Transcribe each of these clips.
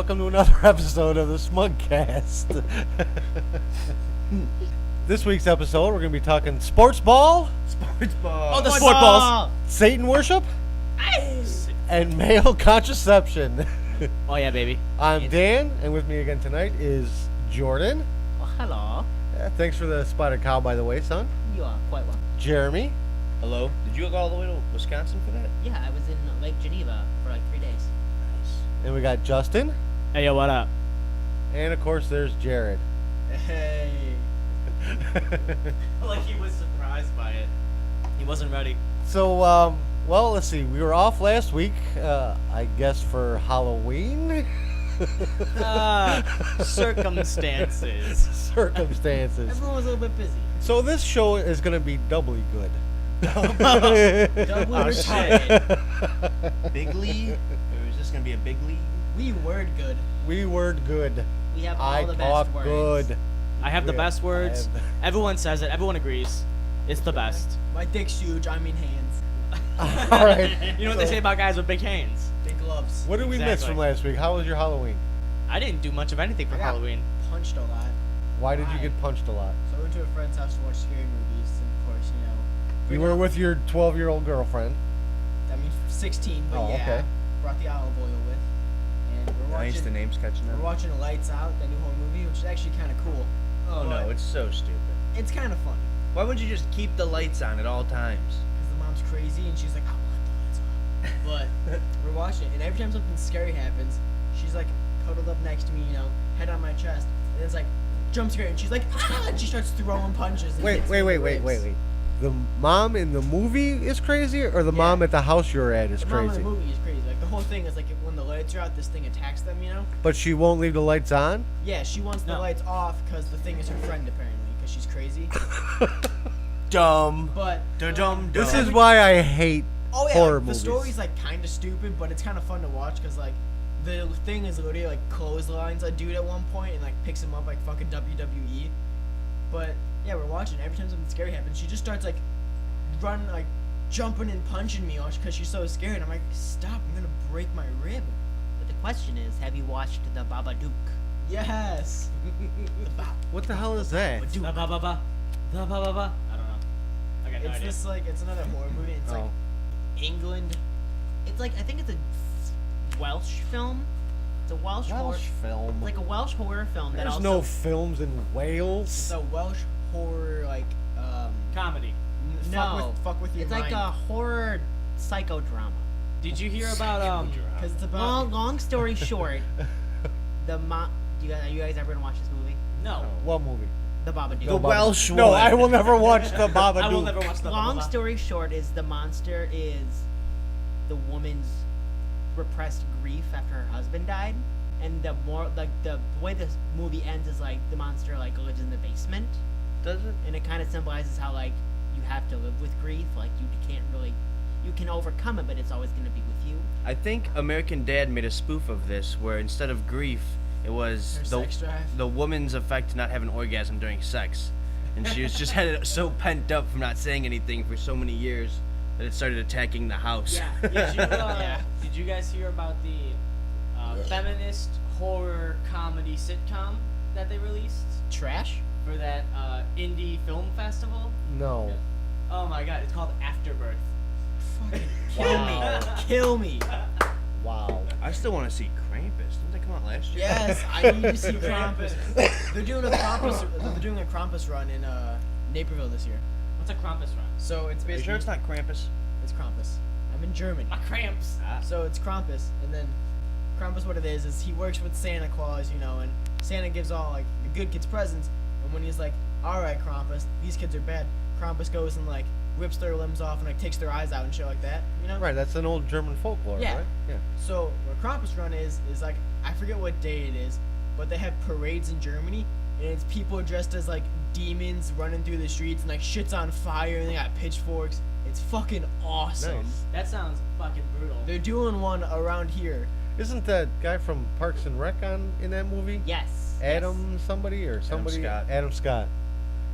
welcome to another episode of the Smugcast. This week's episode, we're going to be talking Sportsball, Oh, the Sportsballs. Satan worship, and male contraception. Oh, yeah, baby. I'm Dan, and with me again tonight is Jordan. Oh, hello. Thanks for the spotted cow, by the way, son. You are quite well. Jeremy. Hello. Did you go all the way to Wisconsin for that? Yeah, I was in Lake Geneva for like 3 days. Nice. And we got Justin. Hey, yo, what up? And, of course, there's Jared. Hey. Like he was surprised by it. He wasn't ready. So, well, let's see. We were off last week, I guess, for Halloween. Circumstances. Circumstances. Everyone was a little bit busy. So this show is going to be doubly good. Doubly Oh, retarded. Big league? Or is this going to be a big league? We word good. We word good. We have all I the talk best words. good. I have the Yeah, best words. I have- Everyone says it. Everyone agrees. It's the best. My dick's huge. I mean hands. All right. You know what they say about guys with big hands? Big gloves. What did we miss Exactly. from last week? How was your Halloween? I didn't do much of anything for I got Halloween. punched a lot. Why did you Why? get punched a lot? So I went to a friend's house to watch scary movies, and of course, You were with your 12-year-old girlfriend. I mean 16, but Oh, yeah. okay. Brought the olive oil with, and we're Nice, the watching. name's catching We're up. watching Lights Out, that new horror movie, which is actually kind of cool. Oh no, But it's so stupid. It's kind of funny Why wouldn't you just keep the lights on at all times? because the mom's crazy and she's like, I want the lights on. But we're watching it, and every time something scary happens, she's like cuddled up next to me, head on my chest, and it's like jump scare, and she's like, ah! And she starts throwing punches. And hits me in the ribs. The mom in the movie is crazy, or the mom at the house you're at is The mom in crazy? the movie is crazy. Like the whole thing is like when the lights are out, this thing attacks them. But she won't leave the lights on? Yeah, she wants the No. lights off because the thing is her friend apparently, because she's crazy. Dumb. But Dumb. This is why I hate oh yeah, horror like, the movies. story's like kind of stupid, but it's kind of fun to watch because like the thing is literally like clotheslines a dude at one point and like picks him up like fucking WWE. But yeah, we're watching. Every time something scary happens, she just starts like running, like jumping and punching me because she's so scared. I'm like, stop! I'm gonna break my rib. But the question is, have you watched the Babadook? Yes. What the hell is that? The ba-ba-ba. The ba-ba-ba. I don't know. I got no It's idea. this like it's another horror movie. It's like Oh. England. It's like, I think it's a Welsh film. It's a Welsh horror. Welsh film. Like a Welsh horror film that There's also. no films in Wales. It's a Welsh horror like Comedy. No. fuck with your It's mind. like a horror psychodrama. Did you hear about because it's about Long story short, the mom. Are you guys ever gonna watch this movie? No. What movie? The Babadook. The Welsh No, one. I will never watch the Babadook. I will never watch the Long ba-ba-ba. story short is the monster is the woman's repressed grief after her husband died, and the way this movie ends is like the monster like lives in the basement, Does it? and it kind of symbolizes how like you have to live with grief, like you can overcome it, but it's always gonna be with you. I think American Dad made a spoof of this where instead of grief, it was Her sex drive? the woman's effect to not have an orgasm during sex. And she was just had it so pent up from not saying anything for so many years that it started attacking the house. Did you guys hear about the feminist horror comedy sitcom that they released trash. for that indie film festival? No. Oh my god, it's called Afterbirth. Fucking Wow. kill me. Wow. I still want to see Krampus. Didn't that come out last year? Yes, I need to see Krampus. They're doing a Krampus run in Naperville this year. What's a Krampus run? So it's Are you basically sure it's not Krampus? it's Krampus. I'm in Germany. My cramps. So it's Krampus, and then Krampus, what it is he works with Santa Claus, and Santa gives all like the good kids presents, and when he's like, all right, Krampus, these kids are bad, Krampus goes and like rips their limbs off and like takes their eyes out and shit like that, Right, that's an old German folklore, Yeah. right? Yeah. So what Krampus run is like, I forget what day it is, but they have parades in Germany, and it's people dressed as like demons running through the streets, and like shit's on fire, and they got pitchforks. It's fucking awesome. Nice. That sounds fucking brutal. They're doing one around here. Isn't that guy from Parks and Rec in that movie? Yes. Adam somebody or somebody? Scott. Adam Scott.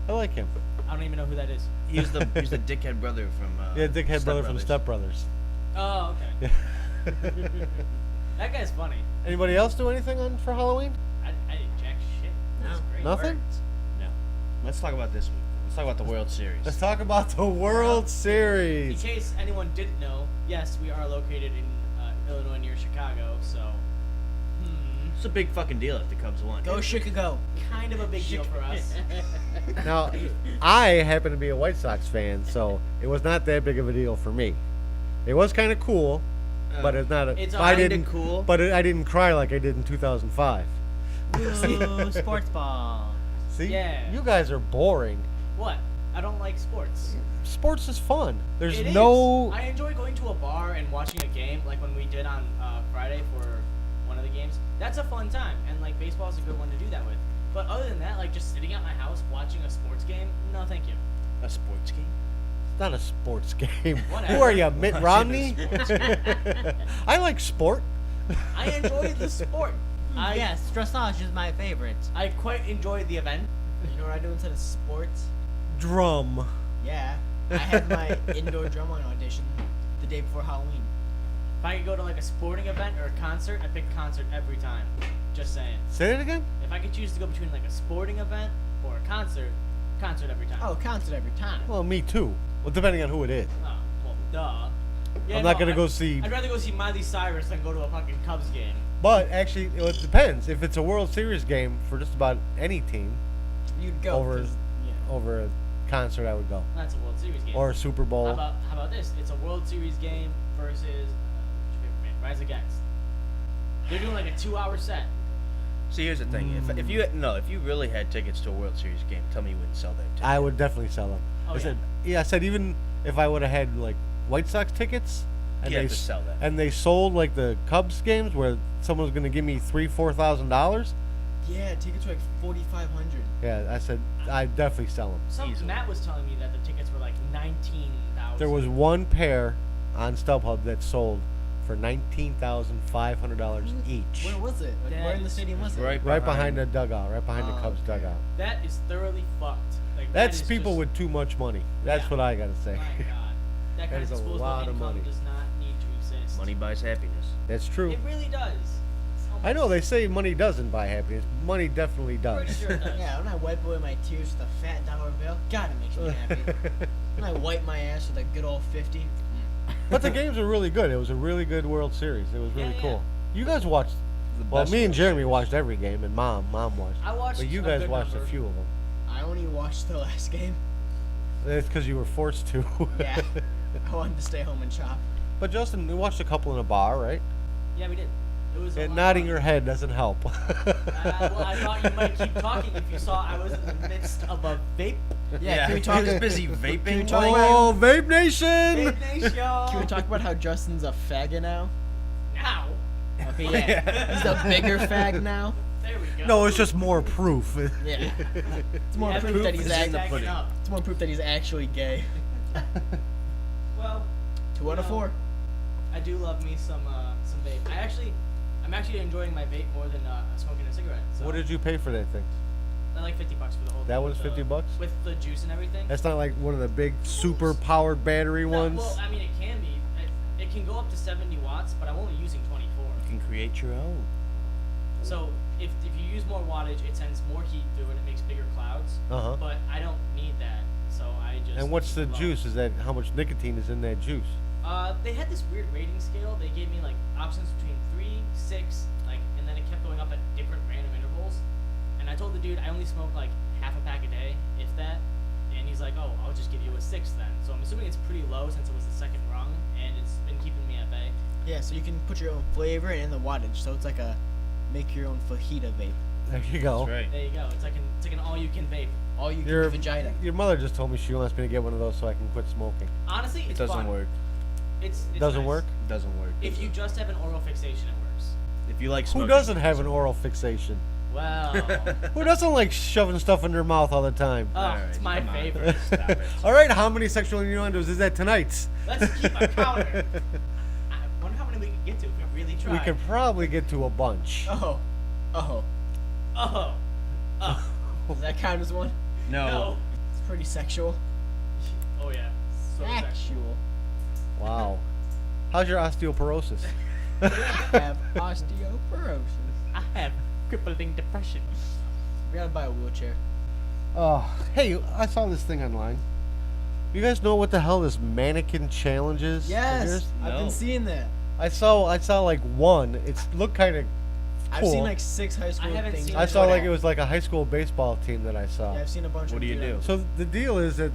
I like him. I don't even know who that is. He's the dickhead brother from Yeah, dickhead Step brother from Brothers. Step Brothers. Oh, okay. That guy's funny. Anybody else do anything for Halloween? I didn't jack shit. That was No. great. Nothing? No. Let's talk about this week. Let's talk about the World Series. Let's talk about the World In Series. case anyone didn't know, yes, we are located in Illinois near Chicago, so It's a big fucking deal if the Cubs won. Go Chicago. kind of a big deal for us. Now, I happen to be a White Sox fan, so it was not that big of a deal for me. It was kind of cool, but it's not. It's I kinda didn't cool. but I didn't cry like I did in 2005. Ooh, sports ball. See, Yeah. you guys are boring. What? I don't like sports. Sports is fun. There's It is. no. I enjoy going to a bar and watching a game, like when we did on Friday for one of the games. That's a fun time, and like baseball is a good one to do that with. But other than that, like just sitting at my house watching a sports game, no, thank you. A sports game? It's not a sports game. Whatever. Who are you, Mitt Romney? Sports I like sport. I enjoy the sport. Yes, dressage is my favorite. I quite enjoy the event. You know what I do instead of sports? Drum. Yeah. I had my indoor drumline audition the day before Halloween. If I could go to like a sporting event or a concert, I pick concert every time. Just saying. Say it again. If I could choose to go between like a sporting event or a concert every time. Oh, concert every time. Well, me too. Well, depending on who it is. Oh, well, duh. Yeah, I'm not gonna I'd- go see. I'd rather go see Miley Cyrus than go to a fucking Cubs game. But actually, it depends. If it's a World Series game for just about any team, You'd go. Over- 'cause- yeah. over a concert, I would go. That's a World Series game. Or a Super Bowl. How about this? It's a World Series game versus what's your favorite band? Rise Against. They're doing like a 2-hour set. See, here's the thing. If you really had tickets to a World Series game, tell me you wouldn't sell that ticket. I would definitely sell them. Oh, I yeah. said, I said even if I would have had like White Sox tickets, and You have they to sell that. and they sold like the Cubs games where someone was going to give me $3,000-$4,000. Yeah, tickets were like 4,500. Yeah, I said I'd definitely sell them. Easily. Matt was telling me that the tickets were like 19,000. There was one pair on StubHub that sold for $19,500 each. Where was it? Like, where in the stadium was it? Right behind the dugout, right behind the Oh, Cubs okay. dugout. That is thoroughly fucked. Like, That's that is people just, with too much money. That's Yeah. what I gotta say. My God, that kind is of a disposable lot of income money. does not need to exist. Money buys happiness. That's true. It really does. I know they say money doesn't buy happiness. Money definitely does. Pretty sure it does. Yeah, when I wipe away my tears with a fat dollar bill, God, it makes me happy. When I wipe my ass with a good old 50. But the games are really good. It was a really good World Series. It was really Yeah, yeah. cool. You guys watched. The Well, best me and World Jeremy Series. watched every game, and Mom watched. I watched. But you a guys good watched number. a few of them. I only watched the last game. That's because you were forced to. Yeah. I wanted to stay home and shop. But Justin, we watched a couple in a bar, right? Yeah, we did. It was. a And lot nodding of your fun. head doesn't help. Well, I thought you might keep talking if you saw I was in the midst of a vape. Yeah, can we talk? He was busy vaping. Can we talk Oh, Vape Nation! Vape Nation. Can we talk about how Justin's a faggot now? Now? Okay, yeah. He's a bigger fag now. There we go. No, it's just more proof. Yeah. It's more Yeah, proof that is he's in the act- pudding. up. It's more proof that he's actually gay. Well, 2 out of 4. I do love me some vape. I'm actually enjoying my vape more than smoking a cigarette. So What did you pay for that thing? I like $50 for the whole. That thing was with the- $50? with the juice and everything. That's not like one of the big super powered battery No, ones. well, I mean, it can be. It can go up to 70 watts, but I'm only using 24. You can create your own. So if you use more wattage, it sends more heat through and it makes bigger clouds. Uh-huh. But I don't need that, so I just. And what's the love- juice? Is that how much nicotine is in that juice? They had this weird rating scale. They gave me like options between 3, 6, and then it kept going up at different random intervals. And I told the dude I only smoke like half a pack a day, if that. And he's like, "Oh, I'll just give you a 6 then." So I'm assuming it's pretty low since it was the second rung, and it's been keeping me at bay. Yeah, so you can put your own flavor and the wattage. So it's like a make your own fajita vape. There you go. That's right. There you go. It's like an all-you-can vape. All you Your, can vagina. your mother just told me she wants me to get one of those so I can quit smoking. Honestly, It it's doesn't fun. work. It's Doesn't nice. work? It doesn't work. If you just have an oral fixation, it works. If you like Who smoking, doesn't have an oral fixation? Well, Who doesn't like shoving stuff in their mouth all the time? oh, Alright, it's my come on. favorite. Stop it. All right, how many sexual innuendos is that tonight? Let's keep a counter. I wonder how many we could get to if we really try. We could probably get to a bunch. Oh. Oh. Oh. Oh. Does that count as one? No. No. It's pretty sexual. Oh yeah. So sexual. Sexual. Wow. How's your osteoporosis? have osteoporosis. I have crippling depression. We gotta buy a wheelchair. Oh, hey, I saw this thing online. You guys know what the hell this mannequin challenge is? Yes, I've No. been seeing that. I saw like one. It's looked kind of I've cool. seen like 6 high school haven't things. seen I it. saw like it was like a high school baseball team that I saw. Yeah, I've seen a bunch What of do you do? So the deal is that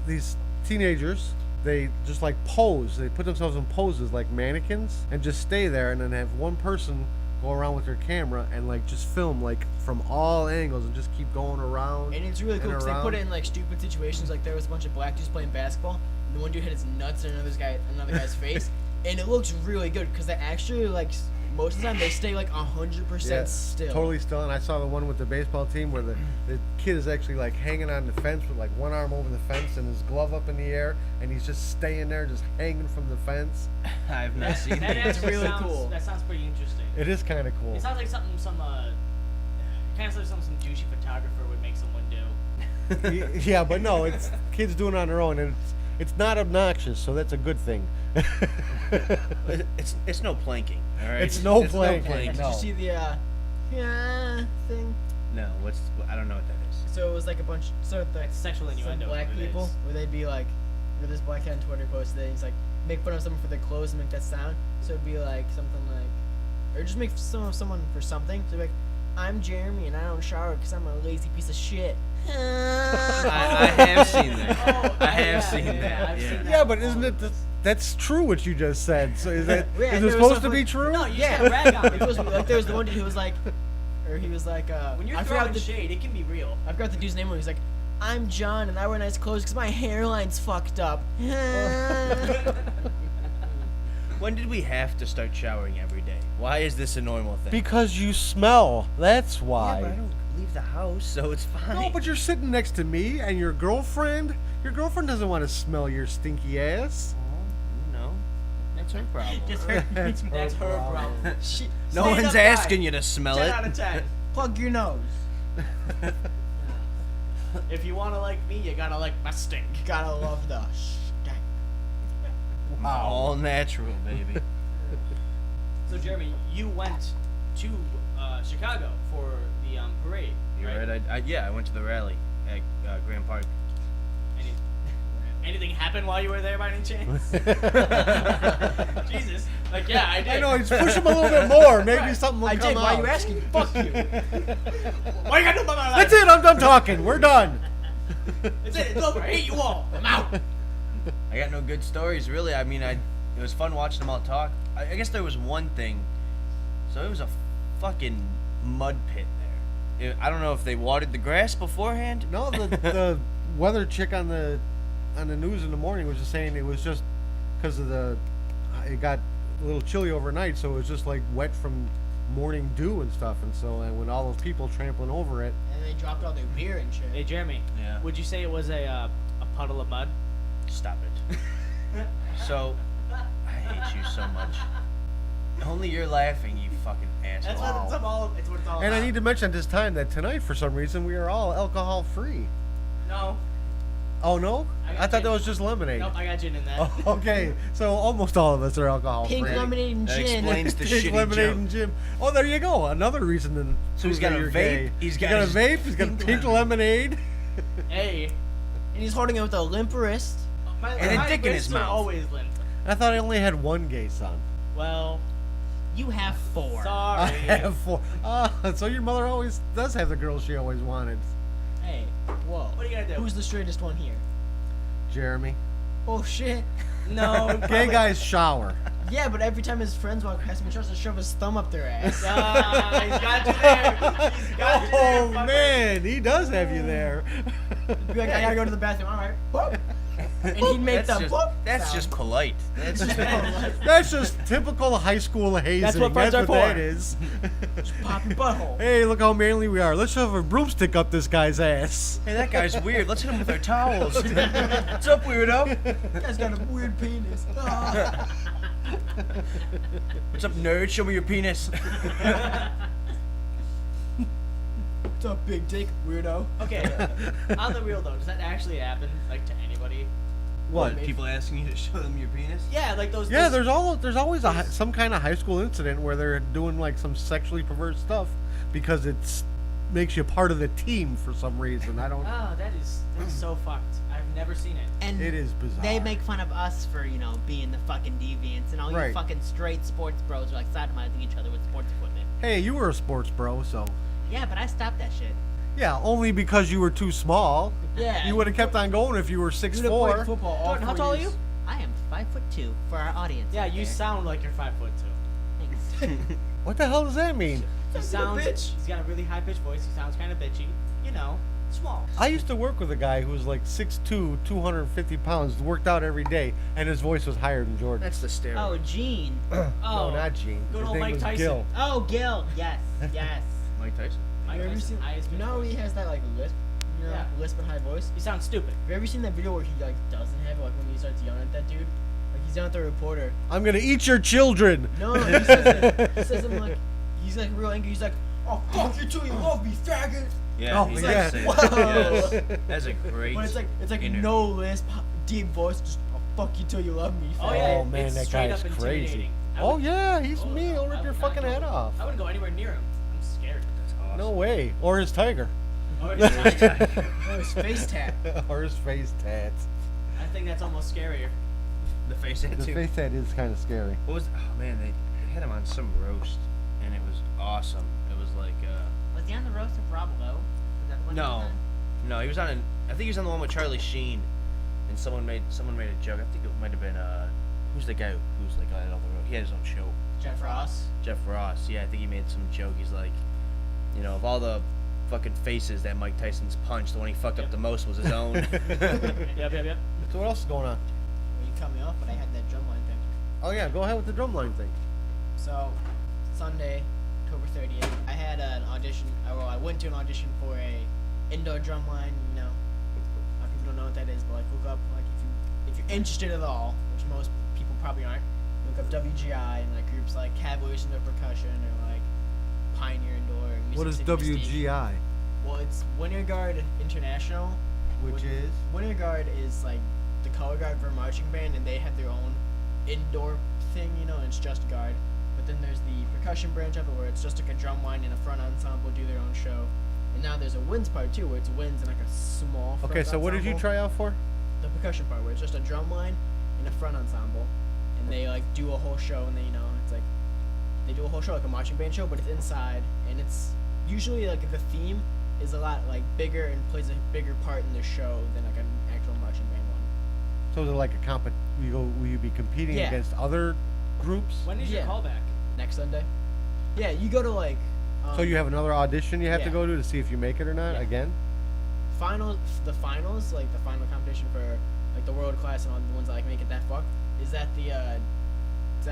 these teenagers, they just like pose. They put themselves in poses like mannequins and just stay there, and then have one person go around with their camera and like just film like from all angles and just keep going around. And it's really cool because they around. put it in like stupid situations. Like there was a bunch of black dudes playing basketball, and the one dude had his nuts in another guy's face, and it looks really good because they actually like most of the time they stay like 100% still. Totally still. And I saw the one with the baseball team where the kid is actually like hanging on the fence with like one arm over the fence and his glove up in the air, and he's just staying there, just hanging from the fence. I've not seen That that. actually really sounds, cool. That sounds pretty interesting. It is kind of cool. It sounds like something some douchey photographer would make someone do. Yeah, but no, it's kids doing it on their own, and it's not obnoxious, so that's a good thing. It's no planking. All right. It's no It's planking, Did no. you see the thing? No. I don't know what that is. So it was like a bunch. So like Sexual some innuendo. black is what it people is. where they'd be like, where this black guy on Twitter posted that he's like make fun of someone for their clothes and make that sound. So it'd be like something like, or just make fun of someone for something. So it'd be like, I'm Jeremy and I don't shower because I'm a lazy piece of shit. I have seen that. I have seen that. I've Yeah. seen that Yeah, but all isn't it? over. That's true what you just said. So is that Yeah, is there it was supposed to something- be true? No, you Yeah, just gotta rag on it people. was like there was the one dude who was like, or he was like, When you're I throwing forgot the shade, it can be real. I forgot the dude's name. He was like, I'm John and I wear nice clothes because my hairline's fucked up. When did we have to start showering every day? Why is this a normal thing? Because you smell. That's Yeah, why. but I don't leave the house, so it's fine. No, but you're sitting next to me and your girlfriend. Your girlfriend doesn't want to smell your stinky ass. No, that's her problem. Just her, That's that's her her problem. problem. Shit. No Stand one's up, guy. asking you to smell 10 it. out of 10. Plug your nose. If you wanna like me, you gotta like my stink. Gotta love the stank. All natural, baby. So Jeremy, you went to Chicago for the parade, You're right? right. I went to the rally at Grand Park. Anything happened while you were there by any chance? Jesus. Like, yeah, I did. I know, just push him a little bit more. Maybe Right. something will I come did. Why out. you asking? Fuck you. What you gotta do about my life? That's it. I'm done talking. We're done. That's it. It's over. I hate you all. I'm out. I got no good stories, really. I mean, it was fun watching them all talk. I guess there was one thing. So it was a fucking mud pit there. I don't know if they watered the grass beforehand. No, the weather chick on the news in the morning was just saying it was just because of it got a little chilly overnight, so it was just like wet from morning dew and stuff, and when all those people trampling over it. And they dropped all their beer and shit. Hey, Jeremy. Yeah. Would you say it was a puddle of mud? Stop it. So, I hate you so much. Only you're laughing, you fucking asshole. That's what it's all. It's what it's all And I about. need to mention at this time that tonight, for some reason, we are all alcohol free. No. Oh no? I got I thought gin. that was just lemonade. Nope. I got gin in that. Oh, okay, so almost all of us are alcohol Pink free. lemonade and That gin. explains the Pink shitty lemonade joke. and gin. Oh, there you go. Another reason to So he's prove got that a you're vape, gay. he's He's got got a his vape. He's got pink pink lemonade. Hey. And he's holding it with a limp wrist. And a dick in his wrists are mouth. Always limp. I thought I only had one gay son. Well, You have 4. I sorry. have 4. So your mother always does have the girl she always wanted. Hey, whoa. What are you gonna do? Who's the straightest one here? Jeremy. Oh shit. No. Gay probably- guys shower. Yeah, but every time his friends walk past him, he tries to shove his thumb up their ass. Ah, he's got you there. He's got you there, Oh fucker. man, he does have you there. Be like, I gotta go to the bathroom. All right. Whoop. And he'd make the whoop That's sound. just polite. That's just That's just typical high school hazing. That's what friends are that for. is. Pop your butthole. Hey, look how manly we are. Let's shove a broomstick up this guy's ass. Hey, that guy's weird. Let's hit him with our towels. What's up, weirdo? That guy's got a weird penis. Ah. What's up, nerd? Show me your penis. What's up, big dick, weirdo? Okay. On the real though, does that actually happen? Like to anybody? What? Maybe. People asking you to show them your penis? Yeah, like those. Yeah, those, there's always some kind of high school incident where they're doing like some sexually perverse stuff because it's makes you part of the team for some reason. I don't. Oh, that's so fucked. I've never seen it. And It is bizarre. they make fun of us for, being the fucking deviants, and all Right. you fucking straight sports bros are like sodomizing each other with sports equipment. Hey, you were a sports bro, so Yeah, but I stopped that shit. yeah, only because you were too small. Yeah. You would have kept on going if you were 6'4". You'd have played football all Jordan, how 4 tall are years. you? I am 5'2" for our audience. Yeah, out you there. sound like you're 5'2". Thanks. What the hell does that mean? He Sounds like a sounds. bitch. He's got a really high pitched voice. He sounds kind of bitchy. Small. I used to work with a guy who was like 6'2", 250 pounds, worked out every day, and his voice was higher than Jordan. That's the steroid. Oh, Gene. No, Oh, not Gene. good His old name Mike was Tyson. Gil. Oh, Gil. Yes, yes. Mike Tyson. Mike Have you ever Tyson, seen? highest You pitched know how voice. he has that like lisp, Yeah. lisp and high voice. He sounds stupid. Have you ever seen that video where he like doesn't have it, like when he starts yelling at that dude? Like he's yelling at the reporter. I'm gonna eat your children. No, he says it. He says him like he's like real angry. He's like, "I'll fuck you till you love me, faggot." Yeah, Oh, he yeah. does say Whoa. that. Yes. That's a great. But it's like interview. no lisp, deep voice. Just I'll fuck you till you love me. Oh faggot." yeah, Oh, man, it's that straight guy's up crazy. intimidating. I Oh would- yeah, he's oh, mean. He'll I rip your would not fucking go- head off. I wouldn't go anywhere near him. I'm scared. That's awesome. No way. Or his tiger. Or his tiger. Oh, his face tat. Or his face tats. I think that's almost scarier. The face The tattoo. face tat is kind of scary. What was? Oh man, they had him on some roast, and it was awesome. It was like. Was he on the roast of Rob Lowe? Was that the one he was No, on? no, he was on. I think he was on the one with Charlie Sheen, and someone made a joke. I think it might have been who's the guy who's like on the road? He had his own show. Jeff Ross. Jeff Ross. Yeah, I think he made some joke. He's like, of all the fucking faces that Mike Tyson's punched, the one he fucked up the most was his own. Yep. So what else is going on? Well, you cut me off, but I had that drumline thing. Oh yeah, go ahead with the drumline thing. So, Sunday, October 30th, I had an audition. I went to an audition for a indoor drumline. A lot of people don't know what that is, but like look up if you're interested at all, which most people probably aren't. Look up WGI and like groups like Cavaliers Indoor Percussion or like Pioneer Indoor. Music What is City Mystique. WGI? Well, it's Winter Guard International. Which is? Winter Guard is like the color guard for a marching band, and they have their own indoor thing, and it's just guard. But then there's the percussion branch of it, where it's just like a drum line and a front ensemble do their own show. And now there's a winds part too, where it's winds and like a small. Front Okay, so what did you ensemble. try out for? The percussion part, where it's just a drum line and a front ensemble, and they like do a whole show, and they it's like they do a whole show like a marching band show, but it's inside, and it's usually like the theme is a lot like bigger and plays a bigger part in the show than like an actual marching band one. So is it like a will you be competing Yeah. against other groups? When is your Yeah. callback? Next Sunday. Yeah, you go to like. So you have another audition you have to yeah. go to see if you make it or not Yeah. again? The finals, like the final competition for like the world class and all the ones that like make it that far, is at the is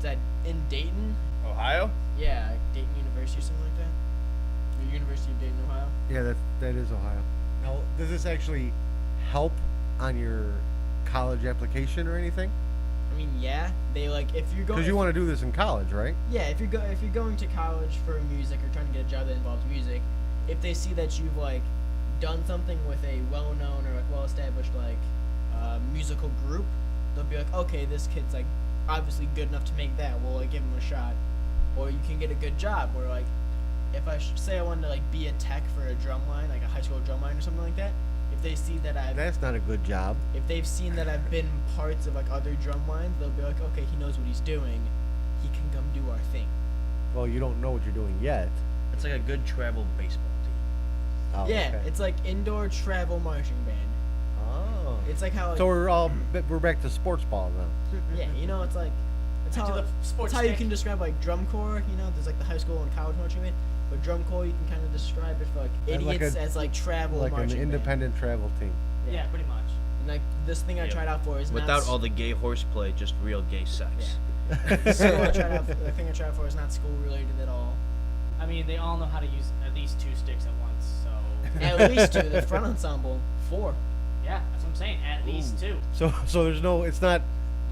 that in Dayton? Ohio? Yeah, like Dayton University or something like that. The University of Dayton, Ohio. Yeah, that is Ohio. Now, does this actually help on your college application or anything? I mean, yeah, they like if you're going. Because you want to do this in college, right? Yeah, if you're going to college for music or trying to get a job that involves music, if they see that you've like done something with a well-known or like well-established like musical group, they'll be like, okay, this kid's like obviously good enough to make that. We'll like give him a shot, or you can get a good job where like if I say I wanted to like be a tech for a drum line, like a high school drum line or something like that. If they see that That's not a good job. if they've seen that I've been parts of like other drum lines, they'll be like, okay, he knows what he's doing. He can come do our thing. Well, you don't know what you're doing yet. It's like a good travel baseball team. Oh, Yeah, okay. it's like indoor travel marching band. Oh. It's like how So we're back to sports ball now. yeah, it's like it's Back how to the sports it's how you stick. can describe like drum corps. There's like the high school and college marching band, but drum corps you can kind of describe it for like And like idiots a- as like travel Like an marching band. independent travel team. Yeah, pretty much. And like this thing I Yep. tried out for is Without not all the gay horseplay, just real gay sex. the thing I tried out for is not school related at all. I mean, they all know how to use at least 2 sticks at once, so. At least 2. The front ensemble 4. Yeah, that's what I'm saying. At least 2. So there's no. It's not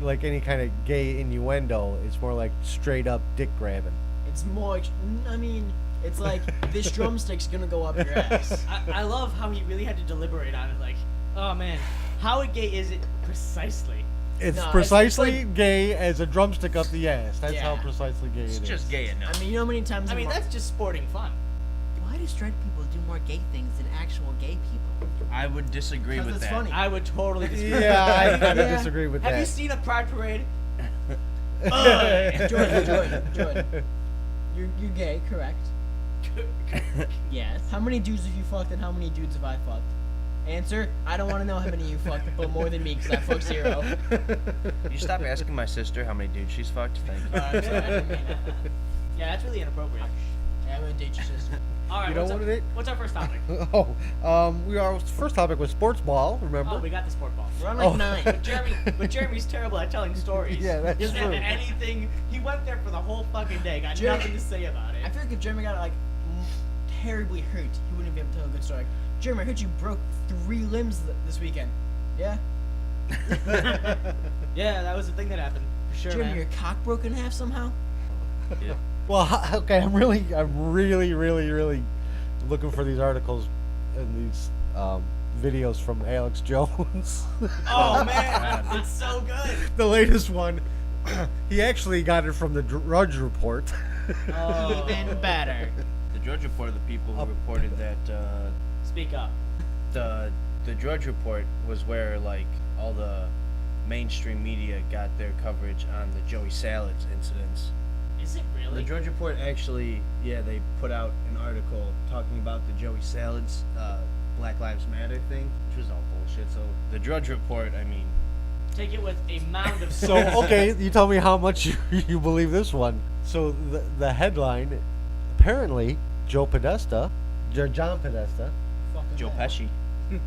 like any kind of gay innuendo. It's more like straight up dick grabbing. It's more. I mean, it's like this drumstick's gonna go up your ass. I love how he really had to deliberate on it. Like, oh man, How gay is it precisely? It's No, it's precisely like- gay as a drumstick up the ass. That's how Yeah. precisely gay It's it is. just gay enough. I mean, you know how many times? I mean, that's just sporting fun. Why do straight people do more gay things than actual gay people? I would disagree 'Cause with it's that. funny. I would totally disagree. Yeah, I kind of Yeah. disagree with Have that. you seen a pride parade? Jordan. You're gay, correct? Yes. How many dudes have you fucked and how many dudes have I fucked? Answer: I don't want to know how many you fucked, but more than me because I fucked 0. You stop asking my sister how many dudes she's fucked? Thank you. I'm sorry, I didn't mean that. Yeah, that's really inappropriate. Yeah, I'm gonna date your sister. All right, You know what's, what our, it is? what's our first topic? Our first topic was sports ball. Remember? Oh, we got the sport ball. We're on like Oh. 9. But Jeremy's terrible at telling stories. Yeah, that's he doesn't true. have anything. He went there for the whole fucking day. Got Jeremy- nothing to say about I it. feel like if Jeremy got like terribly hurt, he wouldn't be able to tell a good story. Like, Jeremy, I heard you broke 3 limbs this weekend. Yeah. Yeah, that was the thing that happened. For sure, Jeremy, man. your cock broke in half somehow. Yeah. Well, okay. I'm really looking for these articles and these videos from Alex Jones. Oh man, it's so good. The latest one. He actually got it from the Drudge Report. Oh. Even better. The Drudge Report are the people who reported that Speak up. the Drudge Report was where like all the mainstream media got their coverage on the Joey Salads incidents. Is it The really? Drudge Report actually, they put out an article talking about the Joey Salads Black Lives Matter thing, which was all bullshit. So the Drudge Report, I mean, Take it with a mound of So salt. okay, you tell me how much you believe this one. So the headline, apparently Joe Podesta, John Podesta, Fucking Joe hell. Pesci.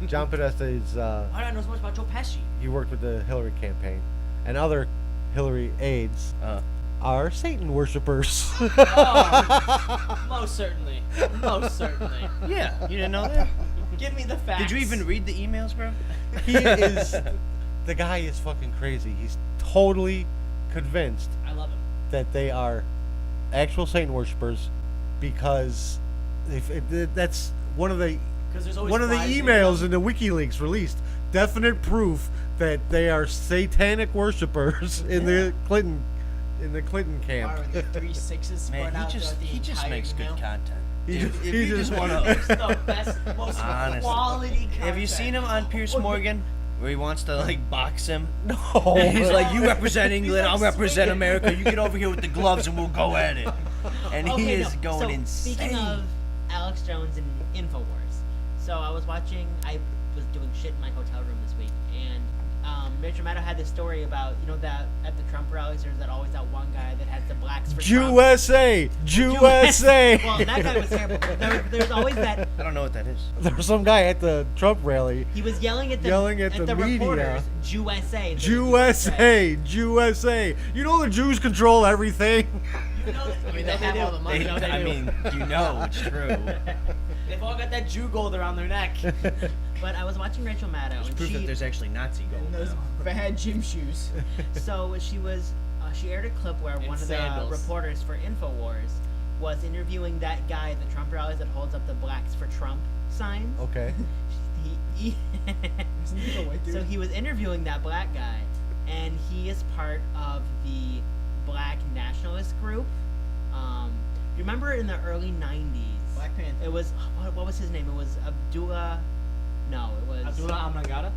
John Podesta is Why do I know so much about Joe Pesci? he worked with the Hillary campaign, and other Hillary aides are Satan worshippers. Oh, most certainly. Most certainly. Yeah, you didn't know that? Give me the facts. Did you even read the emails, bro? He is the guy is fucking crazy. He's totally convinced I love him. that they are actual Satan worshippers because that's one of the Because there's always one of the flies emails in the WikiLeaks released. Definite proof that they are satanic worshippers in the Clinton camp. Why were there 3 6s spread Man, out he just throughout the entire makes email? good content. He If, just- if he you just- just want It's to, the best, most Honestly. quality content. have you seen him on Pierce Morgan, where he wants to like box him? No, He's like, "You represent England, like I'll represent swinging. America. You get over here with the gloves, and we'll go at it." And he Okay, is no. going So, insane. Speaking of Alex Jones and Infowars, so I was doing shit in my hotel room this week, and Rachel Maddow had this story about, that at the Trump rallies there's always that one guy that has the blacks for Trump. USA. Well, that guy was terrible. There's always that. I don't know what that is. There was some guy at the Trump rally. He was yelling at the media. reporters, USA. USA. You know the Jews control everything. You know that, I mean, you they know have do. all the money. You know they I do. mean, it's true. They've all got that Jew gold around their neck. But I was watching Rachel Maddow, It's and proof that she there's actually Nazi And gold. those now. bad gym shoes. so she aired a clip where And one of the sandals. reporters for Infowars was interviewing that guy at the Trump rallies that holds up the blacks for Trump signs. Okay. He Isn't he a white dude? so he was interviewing that black guy, and he is part of the black nationalist group. You remember in the early '90s? Black Panther. It was what was his name? It was Abdullah. No, it was Abdullah Amnangata?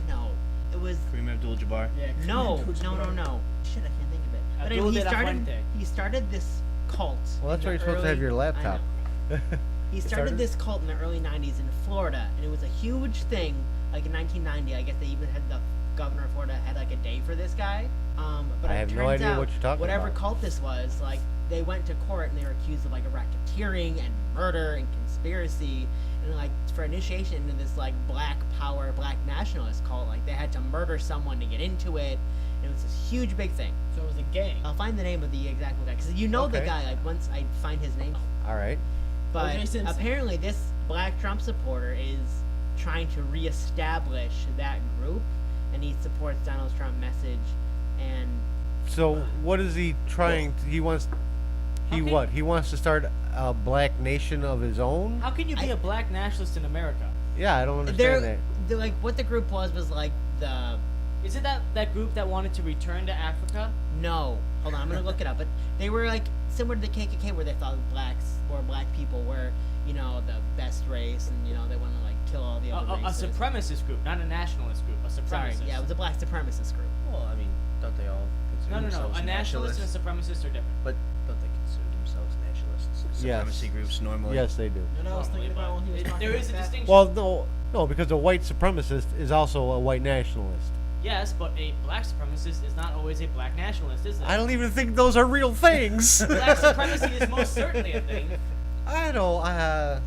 No, it was Kareem Abdul-Jabbar. Yeah. no. Kareem Abdul-Jabbar. Shit, I can't think of it. But Abdullah anyway, de la Fuente. he started this cult. Well, that's in why you're the supposed to have early- your I laptop. know. He started started? this cult in the early '90s in Florida, and it was a huge thing. Like in 1990, I guess they even had the governor of Florida had like a day for this guy. But I it have no turns idea out what you're talking whatever about. cult this was, like they went to court and they were accused of like a racketeering and murder and conspiracy, and like for initiation into this like black power, black nationalist cult, like they had to murder someone to get into it. And it was this huge big thing. So it was a gang. I'll find the name of the exact guy because the Okay. guy. Like once I find his name. All right. But O.J. Simpson. apparently, this black Trump supporter is trying to reestablish that group, and he supports Donald Trump's message. And So what is he trying? He wants. He Okay. He wants to start a black nation of his own. How can you be a black nationalist in America? Yeah, I don't understand that. they're like what the group was like the Is it that group that wanted to return to Africa? no. Hold on, I'm gonna look it up. But they were like similar to the KKK, where they thought black people were, you know, the best race, and you know they want to like kill all the other A races. supremacist group, not a nationalist group. A Sorry, supremacist. yeah, it was a black supremacist group. Well, I mean, don't they all consider No. themselves A nationalist and a supremacist are different. But don't they consider themselves nationalists? Yes. Supremacy groups normally. Yes, they do. You know what I was thinking about when he was talking There about is a that? distinction. Well, no, because a white supremacist is also a white nationalist. Yes, but a black supremacist is not always a black nationalist, is it? I don't even think those are real things. Black supremacy is most certainly a thing. I don't. Oh, I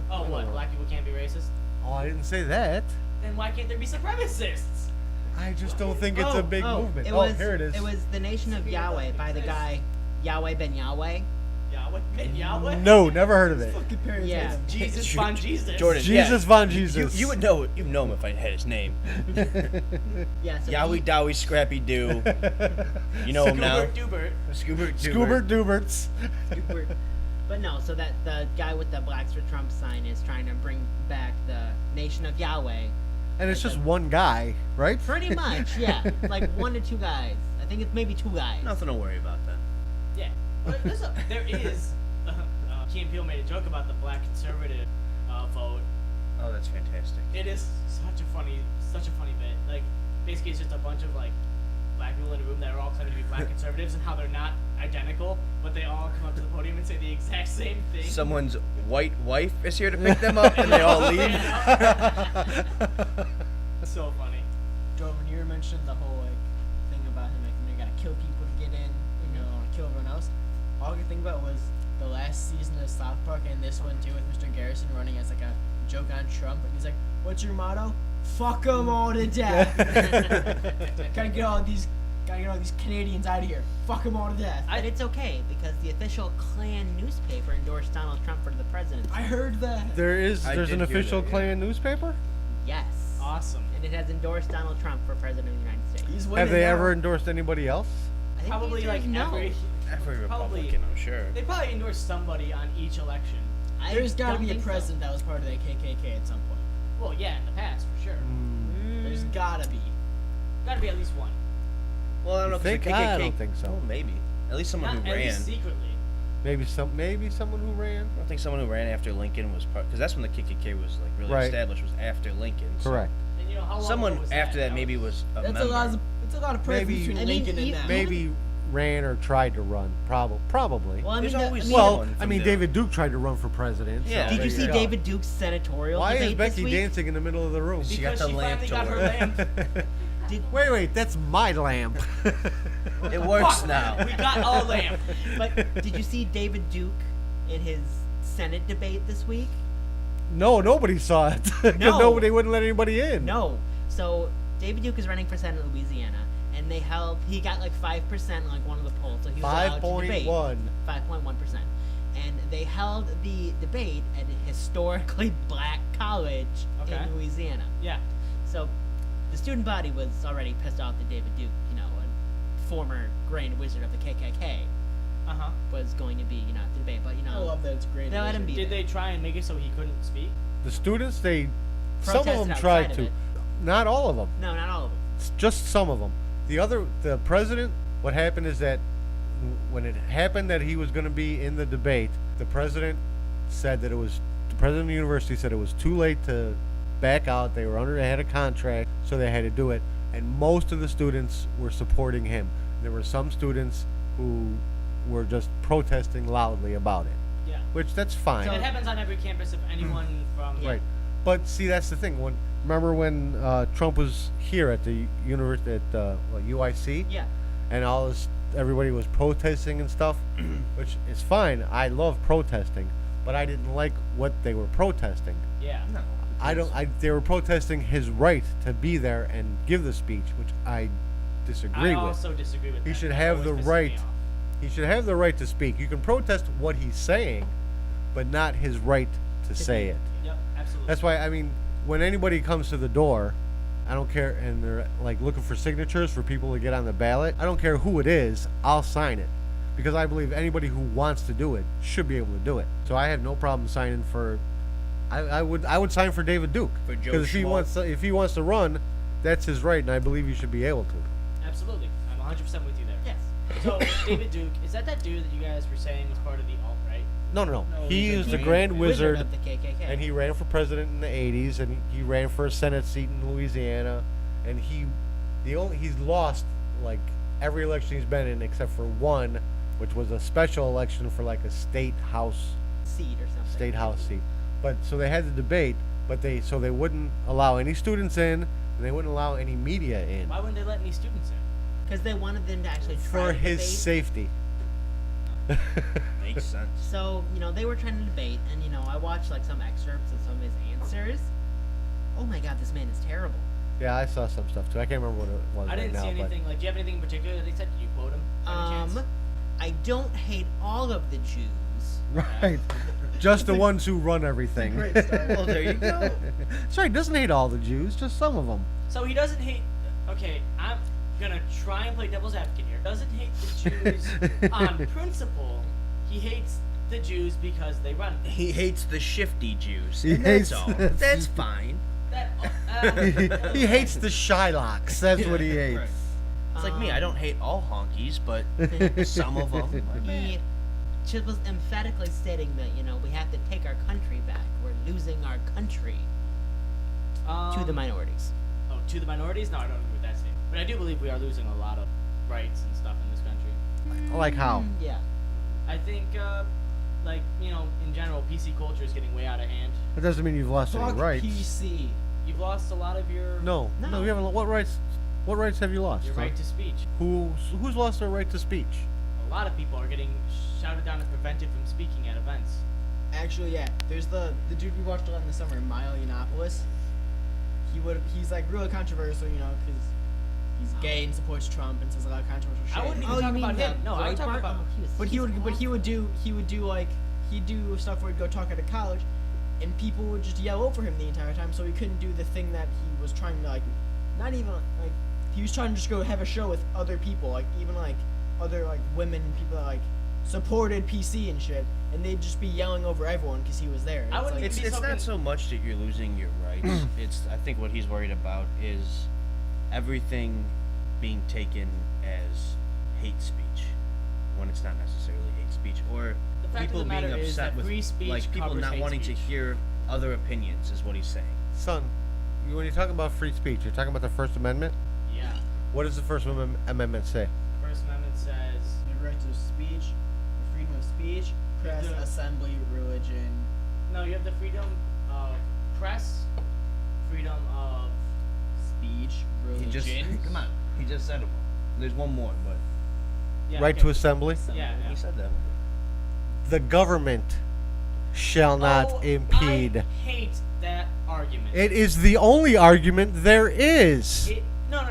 what? don't know. Black people can't be racist? Oh, I didn't say that. Then why can't there be supremacists? I just don't think it's a big movement. Here it is. It was the Nation of Yahweh by the guy Yahweh Ben Yahweh. Yahweh? Ben Yahweh? No, never heard of it. Fucking parents. Yeah. Jesus von Jesus. Jordan, Jesus yeah, von Jesus. You would know. You'd know him if I had his name. Yeah. So Yowie Dowie Scrappy Doo. You know him now. Dubert. Scoobert Scoobert Duberts. But no, so that the guy with the Blacks for Trump sign is trying to bring back the Nation of Yahweh. And it's just one guy, right? Pretty much, yeah. Like 1 to 2 guys. I think it's maybe 2 guys. Nothing to worry about then. Yeah. But there is. Key and Peele made a joke about the black conservative vote. Oh, that's fantastic. It is such a funny bit. Like, basically, it's just a bunch of like black people in a room that are all claiming to be black conservatives, and how they're not identical, but they all come up to the podium and say the exact same thing. Someone's white wife is here to pick them up, and they all leave. So funny. Joe, when you were mentioning the whole like thing about him, like you gotta kill people to get in, you know, kill everyone else. All I could think about was the last season of South Park and this one too, with Mr. Garrison running as like a joke on Trump, and he's like, "What's your motto? Fuck them all to death." gotta get all these Canadians out of here. Fuck them all to death. But it's okay because the official Klan newspaper endorsed Donald Trump for the presidency. I heard that. There's I an did hear official that, yeah. Klan newspaper? Yes. Awesome. And it has endorsed Donald Trump for president of the United States. He's Have winning they now. ever endorsed anybody else? I think Probably the like answer is no. Every Probably- Republican, I'm sure. They probably endorse somebody on each election. There's gotta don't be a think so. president that was part of the KKK at some point. Well, yeah, in the past for sure. There's gotta be. Gotta be at least one. Well, I don't know. You 'cause the think? KKK, I don't think so. Well, maybe. At least someone Not who at ran. least secretly. Maybe someone who ran. I don't think someone who ran after Lincoln was part, because that's when the KKK was like really Right. established. Was after Lincoln. So Correct. And you know how long Someone ago was after that was- maybe was a That's member. it's a lot of preference Maybe- between I mean, Lincoln and you- now. Maybe ran or tried to run. Probably. Well, I There's mean, always I mean, someone Well, from I mean, the- David Duke tried to run for president. so Yeah. did there you see go. David Duke's senatorial Why is debate Becky this week? dancing in the middle of the room? She got Because the she lamp finally to got her work. lamp. Wait, that's my lamp. It works Fuck, now. We got our lamp. But did you see David Duke in his Senate debate this week? No, nobody saw it because No. nobody wouldn't let anybody in. No. So David Duke is running for Senate in Louisiana, and he got like 5% in like one of the polls, so he was allowed to debate. 5.1. 5.1%. And they held the debate at a historically black college Okay. in Louisiana. Yeah. So the student body was already pissed off that David Duke, you know, a former Grand Wizard of the KKK, Uh huh. was going to be, you know, at the debate. But, you I know, love that it's great. they let him be Did there. they try and make it so he couldn't speak? The students, some of Protested them outside tried of to. it. Not all of them. No, not all of them. Just some of them. The president, what happened is that when it happened that he was going to be in the debate, the president said that the president of the university said it was too late to back out. They had a contract, so they had to do it. And most of the students were supporting him. There were some students who were just protesting loudly about it, Yeah. which that's fine. That happens on every campus if anyone from. Right. But see, that's the thing. Remember when Trump was here at the university at UIC, Yeah. and everybody was protesting and stuff, which is fine. I love protesting, but I didn't like what they were protesting. Yeah. No. They were protesting his right to be there and give the speech, which I disagree I with. also disagree with that. He should That have the always pisses me right. off. He should have the right to speak. You can protest what he's saying, but not his right to say it. Yep, absolutely. That's why, I mean, when anybody comes to the door, I don't care, and they're like looking for signatures for people to get on the ballot, I don't care who it is, I'll sign it. Because I believe anybody who wants to do it should be able to do it. So I have no problem signing for I would sign for David Duke For Joe because if he wants to run, that's his right, and I believe he should be able to. Absolutely. I'm 100% with you there. Yes. So, David Duke, is that dude that you guys were saying was part of the alt-right? No. No, He he's is the the Grand Wizard, of the KKK. and he ran for president in the '80s, and he ran for a Senate seat in Louisiana, and he's lost like every election he's been in except for one, which was a special election for like a state house seat or something. seat. But so they had the debate, but they wouldn't allow any students in, and they wouldn't allow any media in Why wouldn't they let any students in? Because they wanted them to actually try for to his debate. safety. Makes sense. So, they were trying to debate, and, I watched, like, some excerpts of some of his answers. Oh my god, this man is terrible. Yeah, I saw some stuff too. I can't remember what it was I right didn't now, see anything. Like, do you have anything in particular that they said? Did you quote him? By any chance? I don't hate all of the Jews. but right, just the ones who run everything. Great start. Well, there you go. Sorry, doesn't hate all the Jews, just some of them. So he doesn't hate. Okay, I'm gonna try and play devil's advocate here. Doesn't hate the Jews on principle. He hates the Jews because they run. He hates the shifty Jews. He and hates- that's all. That's fine. That He hates the Shylocks. That's what he hates. Right. It's like me. I don't hate all honkies, but some of them. He just was emphatically stating that, we have to take our country back. We're losing our country to the minorities. Oh, to the minorities? No, I don't agree with that statement. But I do believe we are losing a lot of rights and stuff in this country. Like how? Yeah. I think, in general, PC culture is getting way out of hand. That doesn't mean you've lost Fuck any rights. PC. You've lost a lot of your No, No. you haven't. What rights? What rights have you lost? your huh? right to speech. Who's lost their right to speech? A lot of people are getting shouted down and prevented from speaking at events. Actually, yeah. There's the dude we watched a lot in the summer, Milo Yiannopoulos. He's like really controversial, because he's gay and supports Trump and says a lot of controversial shit. I wouldn't even Oh, you talk mean about him. the No, I would talk Breitbart? about. Oh, But he would do stuff where he'd go talk at a college, and people would just yell over him the entire time, so he couldn't do the thing that he was trying to not even he was trying to just go have a show with other people, even other women and people that supported PC and shit, and they'd just be yelling over everyone because he was there. I wouldn't It's Be something- not so much that you're losing your rights. I think what he's worried about is everything being taken as hate speech when it's not necessarily hate speech, or The fact of people the matter being is upset that with free speech people covers not hate wanting speech. to hear other opinions is what he's saying. Son, when you're talking about free speech, you're talking about the First Amendment. Yeah. What does the First Amendment say? First Amendment says The right to speech, the freedom of speech, press, The- assembly, religion. no. You have the freedom of press, freedom of Speech, religion. Come on, he just said them. There's one more, but yeah, Right okay. to assembly. Yeah. he said that. The government shall not Oh, impede. I hate that argument. It is the only argument there is. No.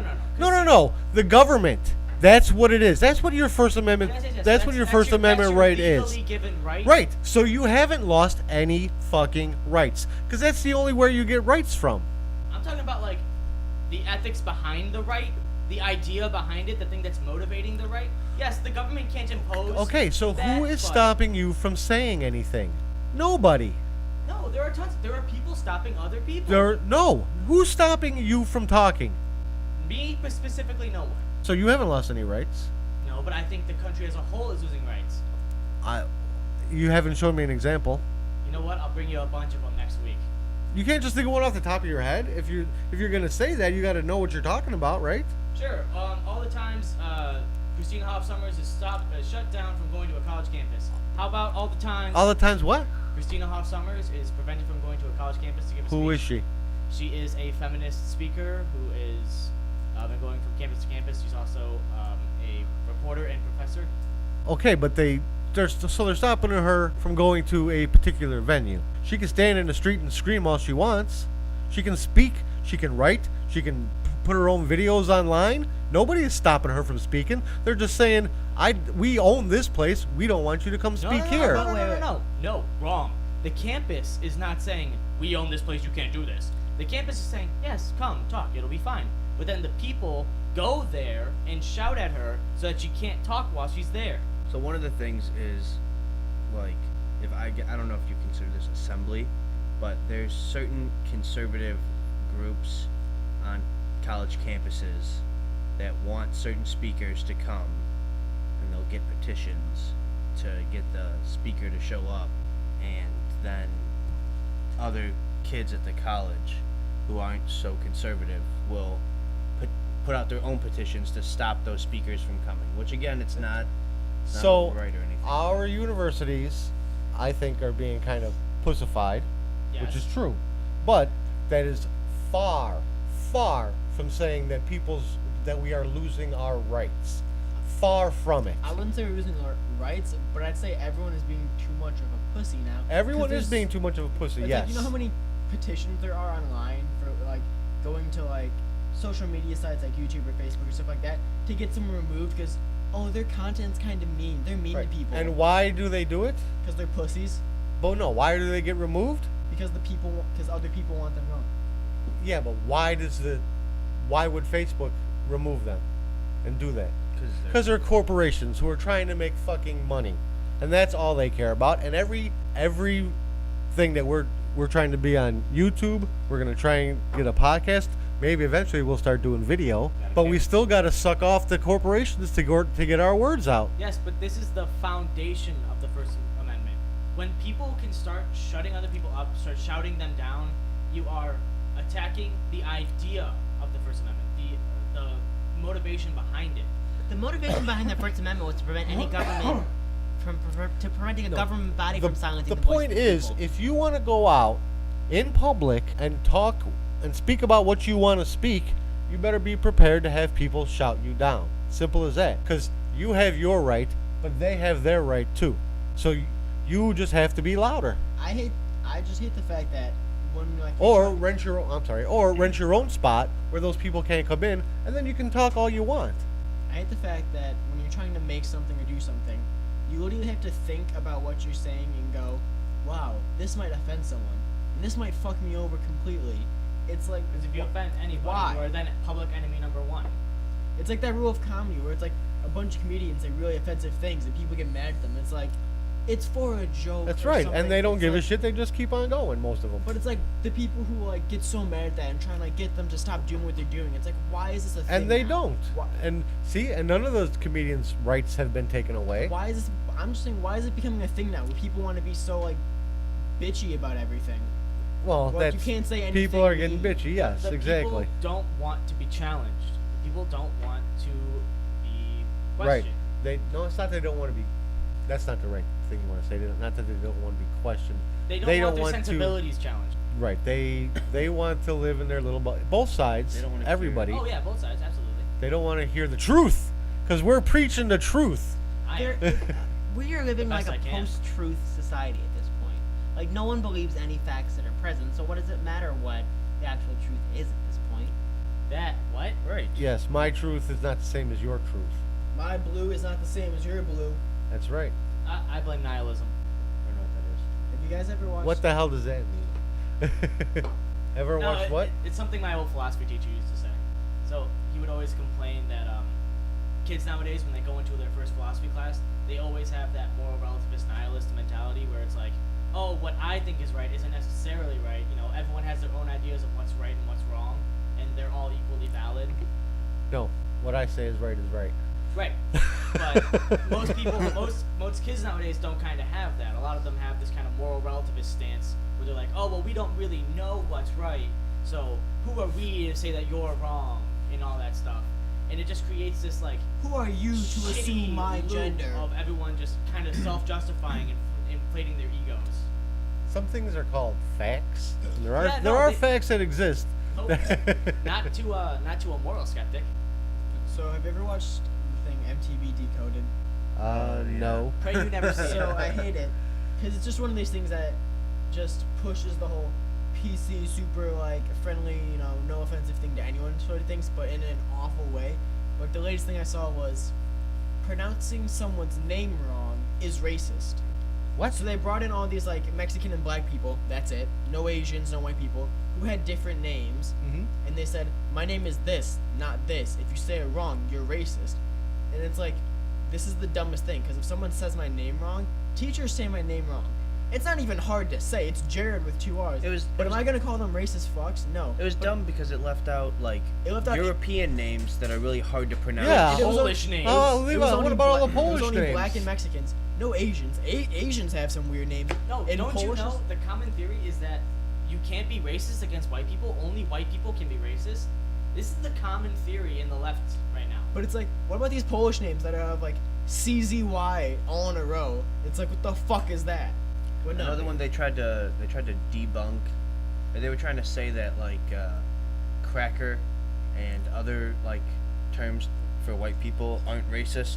No. The government. That's what it is. That's what your First Amendment. Yes. That's what your First Amendment right is. legally given right. Right. So you haven't lost any fucking rights, because that's the only where you get rights from. I'm talking about the ethics behind the right, the idea behind it, the thing that's motivating the right. Yes, the government can't impose. Okay, so that, who is but- stopping you from saying anything? Nobody. No, there are tons. There are people stopping other people. No. Who's stopping you from talking? Me specifically, no one. So you haven't lost any rights. No, but I think the country as a whole is losing rights. You haven't shown me an example. You know what? I'll bring you a bunch of them next week. You can't just think of one off the top of your head. If you're gonna say that, you got to know what you're talking about, right? Sure. All the times Christina Hoff Summers is shut down from going to a college campus. How about all the times All the times, what? Christina Hoff Summers is prevented from going to a college campus to give a speech? Who is she? She is a feminist speaker who is been going from campus to campus. She's also a reporter and professor. Okay, but they're stopping her from going to a particular venue. She can stand in the street and scream all she wants. She can speak. She can write. She can put her own videos online. Nobody is stopping her from speaking. They're just saying, we own this place. We don't want you to come speak here. No, wrong. The campus is not saying, we own this place, you can't do this. The campus is saying, yes, come, talk, it'll be fine. But then the people go there and shout at her so that she can't talk while she's there. So one of the things is, I don't know if you consider this assembly, but there's certain conservative groups on college campuses that want certain speakers to come, and they'll get petitions to get the speaker to show up, and then other kids at the college who aren't so conservative will put out their own petitions to stop those speakers from coming, which again, it's not So right or anything. our universities, I think, are being kind of pussified, which is Yes. true, but that is far, far from saying that that we are losing our rights. Far from it. I wouldn't say we're losing our rights, but I'd say everyone is being too much of a pussy now. 'Cause Everyone is there's- being too much of a pussy. It's Yes. like, you know how many petitions there are online for like going to like social media sites like YouTube or Facebook or stuff like that to get someone removed because their content's kind of mean. They're mean Right. to people. And why do they do it? Because they're pussies. But no, why do they get removed? Because other people want them gone. Yeah, but why would Facebook remove them and do that? Because they're corporations who are trying to make fucking money, and that's all they care about. And every thing that we're trying to be on YouTube, we're gonna try and get a podcast. Maybe eventually we'll start doing video, but we still got to suck off the corporations to get our words out. Yes, but this is the foundation of the First Amendment. When people can start shutting other people up, start shouting them down, you are attacking the idea of the First Amendment, the motivation behind it. The motivation behind the First Amendment was to prevent any government preventing a government body from silencing the voice point of the is, people. if you want to go out in public and talk and speak about what you want to speak, you better be prepared to have people shout you down. Simple as that. Because you have your right, but they have their right too. So you just have to be louder. I just hate the fact that when like Or rent your own spot where those people can't come in, and then you can talk all you want. I hate the fact that when you're trying to make something or do something, you literally have to think about what you're saying and go, wow, this might offend someone, and this might fuck me over completely. It's like, Because if you offend anybody, why? you are then public enemy number one. It's like that rule of comedy where it's like a bunch of comedians say really offensive things and people get mad at them. It's like, it's for a joke. That's or right. something. And they don't It's give a like- shit. They just keep on going, most of them. But it's like the people who like get so mad at that and try and like get them to stop doing what they're doing. It's like, why is this a thing? And they now? don't. Why, And see, and none of those comedians' rights have been taken away. why is this? I'm just saying, why is it becoming a thing now where people want to be so like bitchy about everything? Well, Like, you that's can't say anything. people are getting mean. bitchy. Yes, The exactly. people don't want to be challenged. The people don't want to be Right. questioned. It's not they don't want to be. That's not the right thing you want to say. Not that they don't want to be questioned. They don't They want don't their want to- sensibilities challenged. Right. They want to live in their little both sides. They don't wanna hear- Everybody. Oh yeah, both sides, absolutely. They don't want to hear the truth because we're preaching the truth. I am. We are living The like best a I can. post-truth society at this point. Like, no one believes any facts that are present, so what does it matter what the actual truth is at this point? That what? Right. Yes, my truth is not the same as your truth. My blue is not the same as your blue. That's right. I blame nihilism. I don't know what that is. Have you guys ever watched? What the hell does that mean? Ever No, watched what? It's something my old philosophy teacher used to say. So he would always complain that kids nowadays, when they go into their first philosophy class, they always have that moral relativist nihilist mentality where it's like, oh, what I think is right isn't necessarily right. You know, everyone has their own ideas of what's right and what's wrong, and they're all equally valid. No, what I say is right is right. Right. But most people, most kids nowadays don't kind of have that. A lot of them have this kind of moral relativist stance where they're like, oh, well, we don't really know what's right, so who are we to say that you're wrong and all that stuff. And it just creates this like Who are you to shitty assume my loop gender? of everyone just kind of self-justifying and inflating their egos. Some things are called facts. And there are Yeah, no, there are they- facts that exist. Oh, not to a moral skeptic. So have you ever watched the thing MTV Decoded? No. Pray you never see So it. I hate it because it's just one of these things that just pushes the whole PC super like friendly, you know, no offensive thing to anyone sort of things, but in an awful way. Like the latest thing I saw was pronouncing someone's name wrong is racist. What? So they brought in all these like Mexican and black people. That's it. No Asians, no white people who had different names, Mm-hmm. and they said, "My name is this, not this. If you say it wrong, you're racist." And it's like, this is the dumbest thing because if someone says my name wrong, teachers say my name wrong. it's not even hard to say. It's Jared with 2 R's. But am I gonna call them racist fucks? No. It was dumb because it left out like It left out- European names that are really hard to pronounce. Yeah. It was Polish only- names. Oh, It leave was out. only What about all the black- Polish It was only names? black and Mexicans. No Asians. Asians have some weird names. No, And don't you Polish know is- the common theory is that you can't be racist against white people. Only white people can be racist. This is the common theory in the left right now. But it's like, what about these Polish names that have like CZY all in a row? It's like, what the fuck is that? But no, Another one they tried to debunk. Or they were trying to say that like cracker and other like terms for white people aren't racist,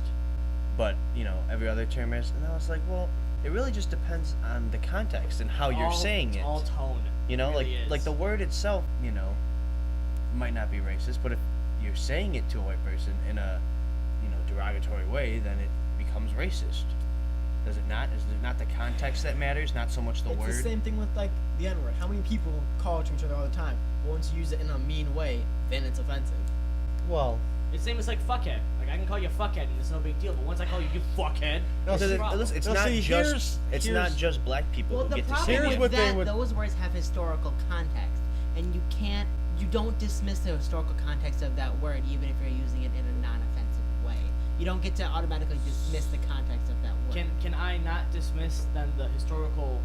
but you know every other term is. And I was like, well, it really just depends on the context and how you're saying It's it. all tone. You know, It really like is. the word itself, you know, might not be racist, but if you're saying it to a white person in a, you know, derogatory way, then it becomes racist. Does it not? Is it not the context that matters, not so much the it's word? the same thing with like the N-word. How many people call it to each other all the time? But once you use it in a mean way, then it's offensive. Well, It's same as like fuckhead. Like I can call you a fuckhead and it's no big deal, but once I call you fuckhead, No, it's see, a problem. Listen, it's Now, not see, just it's not here's- just black people Well, who the get to problem say Here's with it. what they that, would- those words have historical context, and you don't dismiss the historical context of that word even if you're using it in a non-offensive way. You don't get to automatically dismiss the context of that word. Can I not dismiss then the historical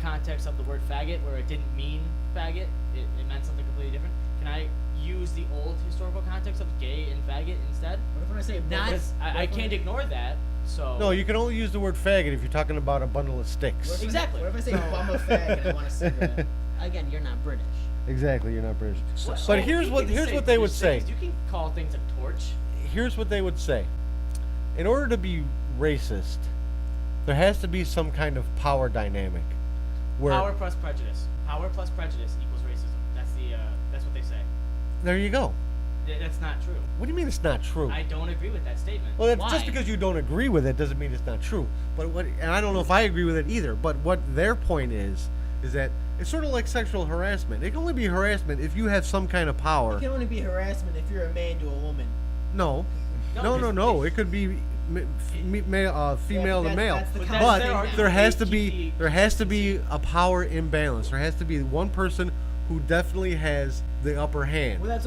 context of the word faggot, where it didn't mean faggot, it meant something completely different? Can I use the old historical context of gay and faggot instead? What if when I say Not- Because I can't ignore that. So no, you can only use the word faggot if you're talking about a bundle of What sticks. if I- Exactly. What if I say bum a fag and I want a cigarette? Again, you're not British. Exactly, you're not British. Well, But you here's can what say they would British say. things. You can call things a torch. Here's what they would say. In order to be racist, there has to be some kind of power dynamic. Where Power plus prejudice. Power plus prejudice equals racism. That's what they say. there you go. That's not true. What do you mean it's not true? I don't agree with that statement. Well, Why? just because you don't agree with it doesn't mean it's not true. But and I don't know if I agree with it either. But what their point is that it's sort of like sexual harassment. It can only be harassment if you have some kind of power. It can only be harassment if you're a man to a woman. No, No, no. it's- It could be female but to male. that's the But context. But their argument. there has to They be keep the there has to be a power imbalance. There has to be one person who definitely has the upper hand, Well, that's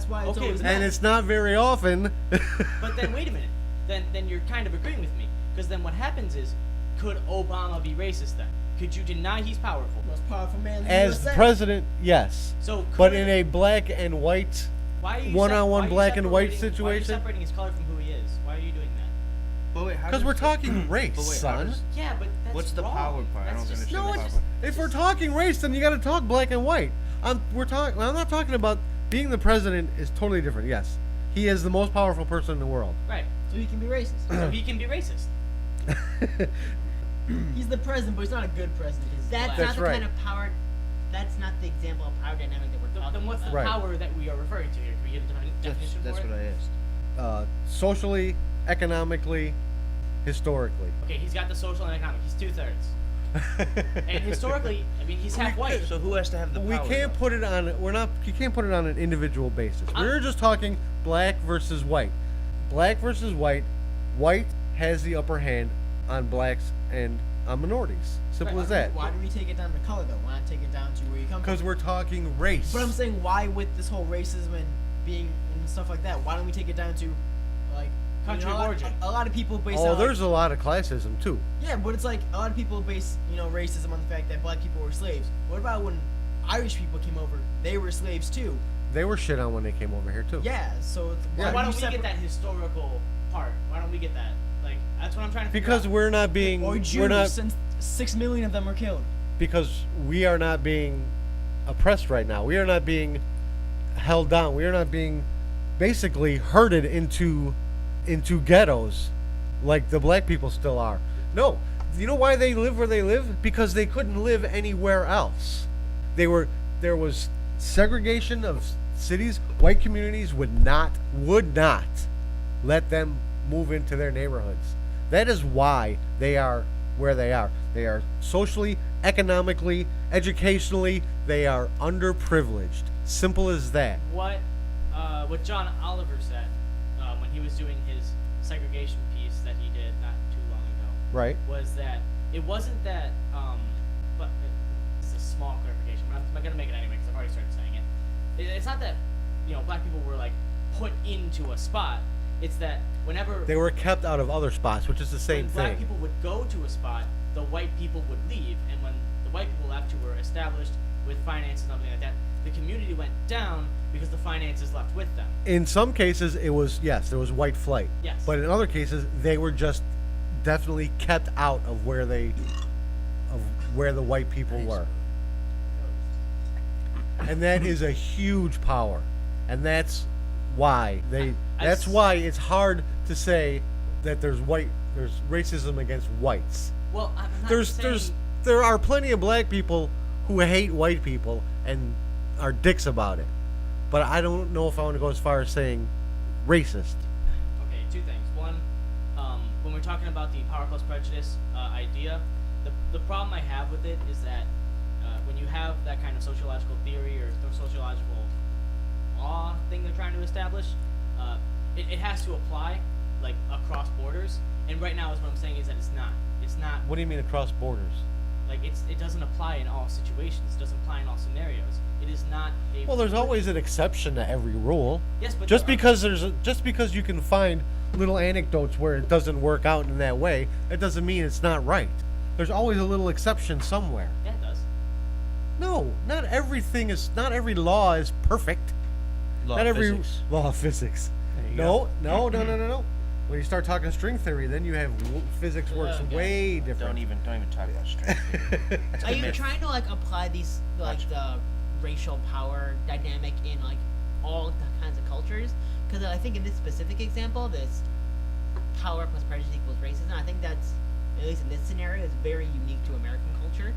why it's Okay, always and men. it's not very often. But then wait a minute. Then you're kind of agreeing with me, because then what happens is, could Obama be racist then? Could you deny he's powerful? most powerful man in the As USA. president, yes, So, but could- in a black and white why are you one-on-one why are you black and white separating- Why are you situation? separating his color from who he is? Why are you doing that? But wait, how because does we're the- talking race, But wait, how son. does- Yeah, but that's What's the wrong. power part? I That's don't just, understand No, the it's power just, if we're talking race, then you got to talk black and white. I'm not talking about being the president is totally different. Yes, he is the most powerful person in the world. right. So he can be racist. So he can be racist. He's the president, but he's not a good president. That's Black. not That's the right. kind of power. That's not the example of power dynamic that we're Then talking what's the about. Right. power that we are referring to here? Can we get a definition That's for what it? I asked. Socially, economically, historically. Okay, he's got the social and economic. He's 2/3. And historically, I mean, he's half white. So who has to have the We power? can't though? put it on. We're not. You can't put it on an individual basis. I'm- We're just talking black versus white. Black versus white. White has the upper hand on blacks and on minorities. Simple Right. as that. Why do we take it down to color though? Why not take it down to where you come Because from? we're talking race. But I'm saying, why with this whole racism and being and stuff like that? Why don't we take it down to like Country of origin. A lot of people base. Oh, it there's a lot of classism too. yeah, but it's like a lot of people base racism on the fact that black people were slaves. What about when Irish people came over? They were slaves too. They were shit on when they came over here too. Yeah, so it's, Yeah. Why do don't you we get separ- that historical part? Why don't we get that? Like, that's what I'm trying to figure Because out. we're not being. Or We're Jews, not. since 6 million of them were killed. Because we are not being oppressed right now. We are not being held down. We are not being basically herded into ghettos like the black people still are. No. You know why they live where they live? Because they couldn't live anywhere else. There was segregation of cities. White communities would not let them move into their neighborhoods. That is why they are where they are. They are socially, economically, educationally, they are underprivileged. Simple as that. What John Oliver said when he was doing his segregation piece that he did not too long ago. Right. was that it wasn't that. But this is a small clarification, but I'm gonna make it anyway because I've already started saying it. It's not that black people were like put into a spot. It's that whenever They were kept out of other spots, which is the same when black thing. people would go to a spot, the white people would leave, and when the white people left who were established with finances and everything like that, the community went down because the finances left with them. In some cases, it was, yes, there was white flight. Yes. But in other cases, they were just definitely kept out of where the white people were. And that is a huge power. And that's why that's why it's hard to say that there's racism against whites. Well, I'm not saying, there are plenty of black people who hate white people and are dicks about it. But I don't know if I want to go as far as saying racist. Okay, two things. One, when we're talking about the power plus prejudice idea, the problem I have with it is that when you have that kind of sociological theory or sociological law thing they're trying to establish, it has to apply like across borders. And right now, is what I'm saying is that it's not. It's not. What do you mean across borders? Like it doesn't apply in all situations. It doesn't apply in all scenarios. It is not a. Well, there's always an exception to every rule. Yes, but Just because you can find little anecdotes where it doesn't work out in that way, it doesn't mean it's not right. There's always a little exception somewhere. Yeah, it does. No, not every law is perfect. Law Not of every physics. law of physics. There you No. go. When you start talking string theory, then you have physics works Okay. way different. Don't even talk about strength. That's a Are you myth. trying to like apply these like Gotcha. the racial power dynamic in like all the kinds of cultures? Because I think in this specific example, this power plus prejudice equals racism. I think that's, at least in this scenario, is very unique to American culture.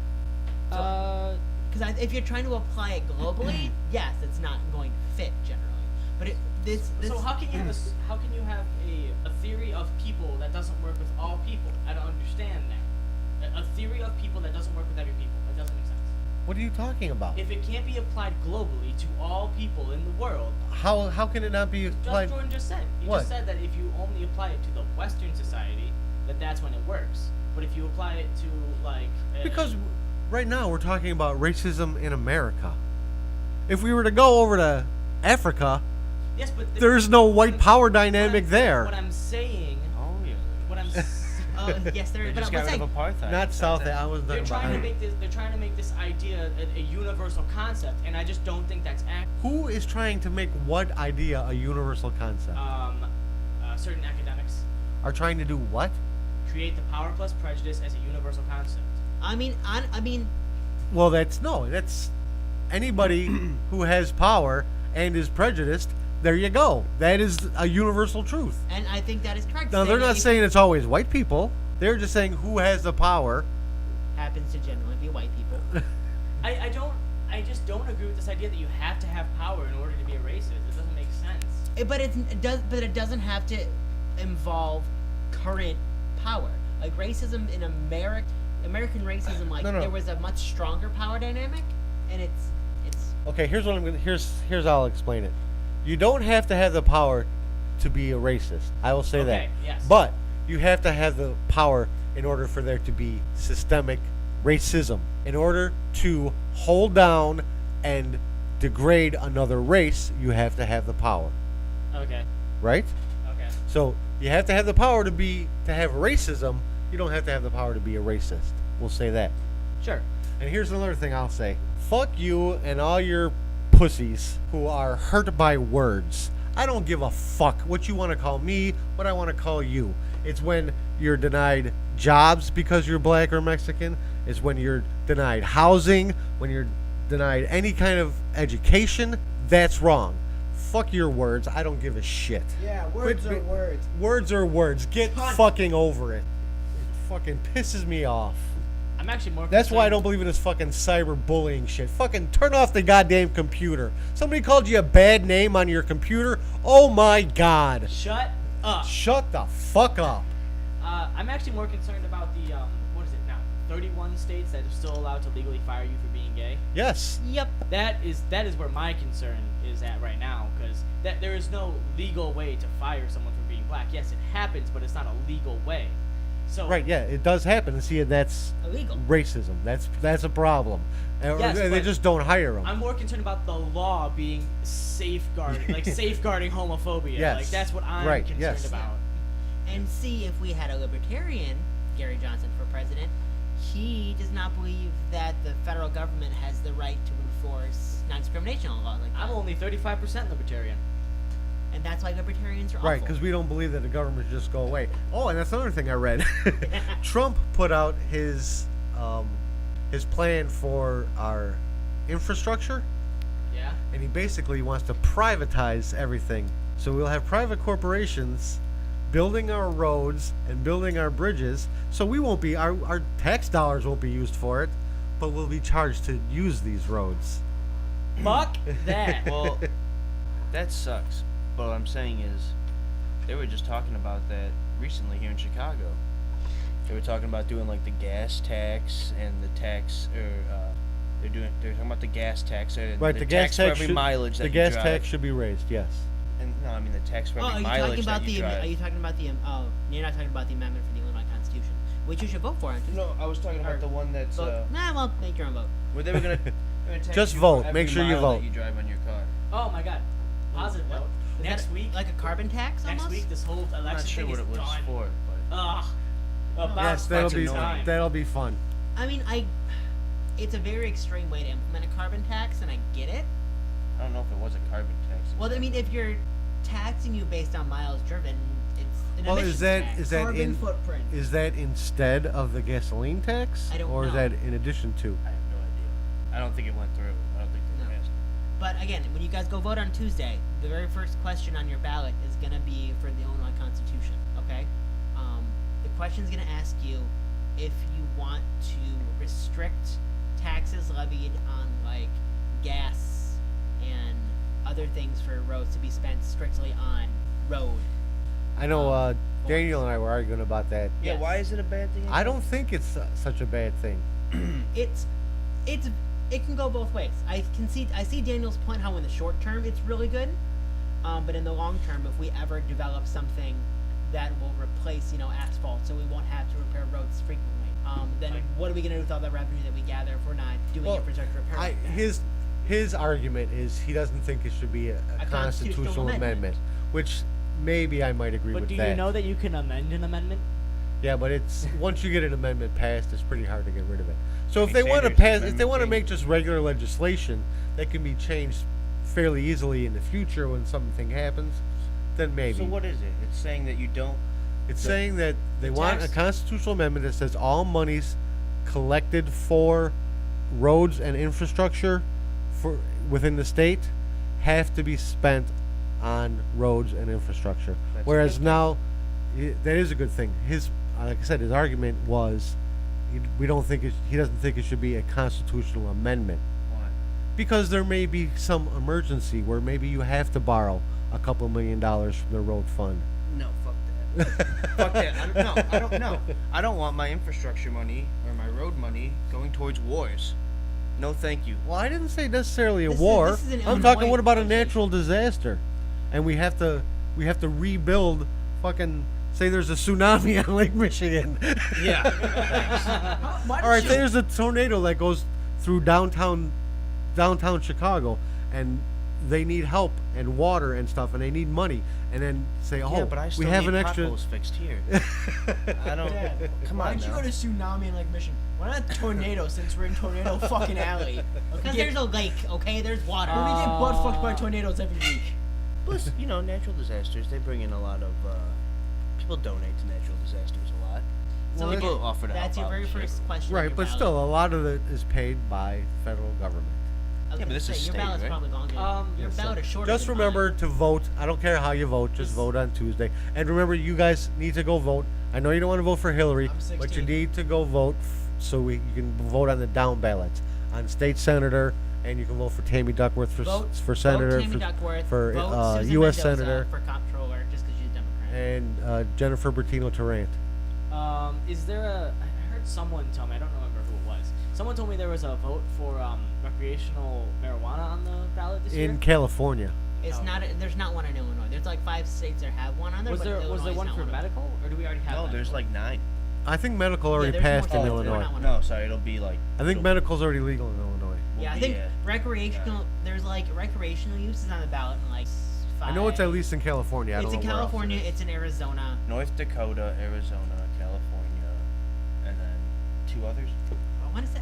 Because if you're trying to apply it globally, yes, it's not going to fit generally. But this So how can you have a theory of people that doesn't work with all people? I don't understand that. A theory of people that doesn't work with every people. That doesn't make sense. What are you talking about? If it can't be applied globally to all people in the world, How can it not be just applied? Jordan just said. He What? just said that if you only apply it to the Western society, that's when it works. But if you apply it to like Because right now we're talking about racism in America. If we were to go over to Africa, yes, but there's no white power dynamic What there. I'm saying, Oh yeah. what I'm yes, there They is. But just I'm got rid saying of apartheid. Not South. I was they're talking trying to about. make this. They're trying to make this idea a universal concept, and I just don't think that's accurate. Who is trying to make what idea a universal concept? Certain academics Are trying to do what? create the power plus prejudice as a universal concept. I mean, Well, that's anybody who has power and is prejudiced. There you go. That is a universal truth. and I think that is correct. Now, they're not saying it's always white people. They're just saying who has the power. happens to generally be white people. I just don't agree with this idea that you have to have power in order to be a racist. It doesn't make sense. But it doesn't have to involve current power. Like racism in American racism, like No. there was a much stronger power dynamic, and it's Okay, here's what I'm gonna. Here's how I'll explain it. You don't have to have the power to be a racist. I will say that. Okay, yes. But you have to have the power in order for there to be systemic racism. In order to hold down and degrade another race, you have to have the power, Okay. right? Okay. So you have to have the power to have racism. You don't have to have the power to be a racist. We'll say that. Sure. And here's another thing I'll say. Fuck you and all your pussies who are hurt by words. I don't give a fuck what you want to call me, what I want to call you. It's when you're denied jobs because you're black or Mexican. It's when you're denied housing, when you're denied any kind of education. That's wrong. Fuck your words. I don't give a shit. Yeah, words Quit are be- words. Words are words. Get Cunt. fucking over it. It fucking pisses me off. I'm actually more. That's why I concerned- don't believe in this fucking cyberbullying shit. Fucking turn off the goddamn computer. Somebody called you a bad name on your computer? Oh my god. Shut up. Shut the fuck up. I'm actually more concerned about the what is it now? 31 states that are still allowed to legally fire you for being gay. Yes. yep. That is where my concern is at right now, because there is no legal way to fire someone for being black. Yes, it happens, but it's not a legal way. So Right, yeah, it does happen. And see, that's Illegal. racism. That's a problem. And Yes, they but just don't hire them. I'm more concerned about the law being safeguarding homophobia. Yes. Like that's what I'm Right, concerned yes. about. And see, if we had a libertarian, Gary Johnson, for president, he does not believe that the federal government has the right to enforce non-discrimination laws like that. I'm only 35% libertarian. And that's why libertarians are Right, awful. because we don't believe that the government should just go away. Oh, and that's another thing I read. Trump put out his plan for our infrastructure, Yeah. and he basically wants to privatize everything. So we'll have private corporations building our roads and building our bridges. So we won't be our tax dollars won't be used for it, but we'll be charged to use these roads. Fuck that. Well, that sucks. But what I'm saying is, they were just talking about that recently here in Chicago. They were talking about doing like the gas tax and the tax, or they're talking about the gas tax and Right, the the gas for tax every should, mileage that the you gas drive. tax should be raised. Yes. And no, I mean the tax for Oh, every are you mileage talking about that you drive. Are you talking about the? Oh, you're not talking about the amendment for the Illinois Constitution, which you should vote for on Tuesday. No, I was talking about the one that's Vote. Nah, well, make your own vote. where they were gonna tax Just you vote. for Make every sure you mile vote. that you drive on your car. Oh my god. Positive note. Is Next that week. like a carbon tax Next almost? week, this whole election I'm not sure thing what is it was done. for, but Ugh. About Yes, that'll that's be annoying. that'll be fun. I mean, it's a very extreme way to implement a carbon tax, and I get it. I don't know if it was a carbon tax. Well, I mean, if you're taxing you based on miles driven, it's an Well, emissions tax. is that Carbon in footprint. is that instead of the gasoline tax, I don't or is know. that in addition to? I have no idea. I don't think it went through. I don't think they No. passed it. But again, when you guys go vote on Tuesday, the very first question on your ballot is going to be for the Illinois Constitution. Okay, the question's going to ask you if you want to restrict taxes levied on like gas and other things for roads to be spent strictly on road. I know Um, Daniel and I were arguing about that. Yeah, Yes. why is it a bad thing? I don't think it's such a bad thing. It can go both ways. I see Daniel's point how in the short term it's really good, but in the long term, if we ever develop something that will replace asphalt, so we won't have to repair roads frequently, then Like- what are we gonna do with all the revenue that we gather if we're not doing Well, infrastructure repair? like that? his argument is he doesn't think it should be a constitutional amendment, which maybe I might agree But with do that. you know that you can amend an amendment? Yeah, but it's once you get an amendment passed, it's pretty hard to get rid of it. So if Bernie they want to Sanders' pass, if they amendment want to thing. make just regular legislation that can be changed fairly easily in the future when something happens, then maybe. So what is it? It's saying that you don't. It's the- saying that they the want tax- a constitutional amendment that says all monies collected for roads and infrastructure for within the state have to be spent on roads and infrastructure. That's a Whereas good thing. now, that is a good thing. His, like I said, his argument was, he doesn't think it should be a constitutional amendment Why? because there may be some emergency where maybe you have to borrow a couple $1 million from the road fund. No, fuck that. Fuck that. I don't know. I don't want my infrastructure money or my road money going towards wars. No, thank you. Well, I didn't say necessarily a This is- war. this is an I'm talking. Illinois What about a legislation. natural disaster, and we have to rebuild. Fucking say there's a tsunami on Lake Michigan. Yeah. Why All right, did you- there's a tornado that goes through downtown Chicago, and they need help and water and stuff, and they need money, and then say, oh, yeah, but I still we have need an extra. potholes fixed here. I don't. Dad, Come why on did you now. go to tsunami in Lake Michigan? Why not tornado since we're in tornado fucking alley? Because Get- there's a lake, okay? There's water. we get butt fucked by tornadoes every week. Plus, natural disasters, they bring in a lot of, people donate to natural disasters a lot. So People again, offer to that's your help out very and shit. first question. on Right, your but ballot. still, a lot of it is paid by federal government. I was Yeah, but gonna this is say, your state, ballot's right? probably longer. Your yes, ballot is shorter. Just than remember mine. to vote. I don't care how you vote. Just Yes. vote on Tuesday. And remember, you guys need to go vote. I know you don't want to vote for Hillary, I'm but you 16. need to go vote so you can vote on the down ballots on state senator, and you can vote for Tammy Duckworth for senator, vote Tammy Duckworth, for vote Susan U.S. Mendoza senator, for comptroller, just because she's a Democrat. and Jennifer Bertino Tarrant. Is there I heard someone tell me, I don't remember who it was. Someone told me there was a vote for recreational marijuana on the ballot this year. In California. It's Oh. not. There's not one in Illinois. There's like 5 states that have one on there. Was but there Illinois is one not for of them. medical, or do we already have? No, medical? there's like 9. I think medical already there's more passed to in it. Illinois. Not one. No, sorry, it'll be like. I think it'll- medical's already legal in Illinois. Yeah, I think Yeah. recreational. There's like recreational use is on the ballot in like 5. I know it's at least in California. I It's don't in know where else it California. is. It's in Arizona. North Dakota, Arizona, California, and then 2 others.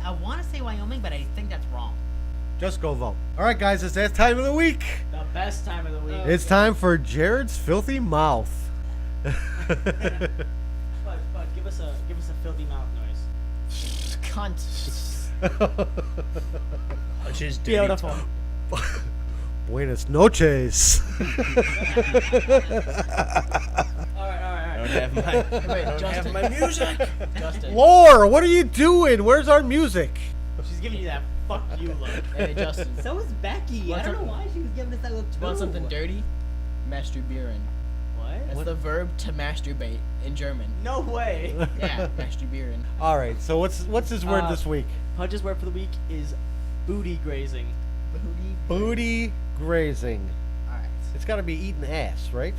I want to say Wyoming, but I think that's wrong. Just go vote. All right, guys, it's that time of the week. The best time of the week. It's time for Jared's Filthy Mouth. Bud, give us a filthy mouth noise. Cunt. Which is Beautiful. Buenas noches. All right. I don't have my. Wait, I don't Justin. have my music. Justin. Lore, what are you doing? Where's our music? She's giving you that fuck you look. Hey, Justin. So was Becky. I What's don't her- know why she was giving us that look too. Want something dirty? Masturbieren. What? That's the verb to masturbate in German. No way. Yeah, masturbieren. All right, so what's his word this week? Pudge's word for the week is booty grazing. Booty grazing. Alright. It's got to be eating ass, right?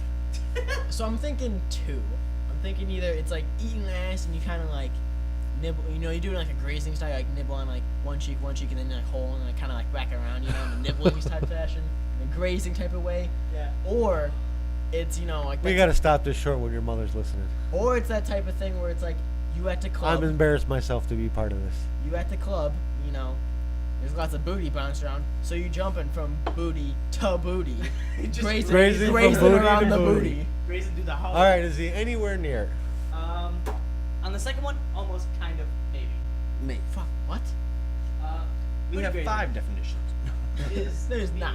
So I'm thinking 2. I'm thinking either it's like eating ass and you kind of like nibble, you know, you do it like a grazing style, like nibble on like one cheek, and then like hole and like kind of like back around, you know, in a nibbling type fashion, in a grazing type of way. Yeah. Or it's, you know, like We that- got to stop this short when your mother's listening. or it's that type of thing where it's like you at the club, I'm embarrassed myself to be part of this. you at the club, you know, there's lots of booty bounced around, so you jumping from booty to booty, Just grazing, grazing from grazing booty around to the booty. booty. Grazing through the hole. All right, is he anywhere near? On the second one, almost kind of maybe. Me. Fuck, what? We Booty have grazing 5 definitions. There's not.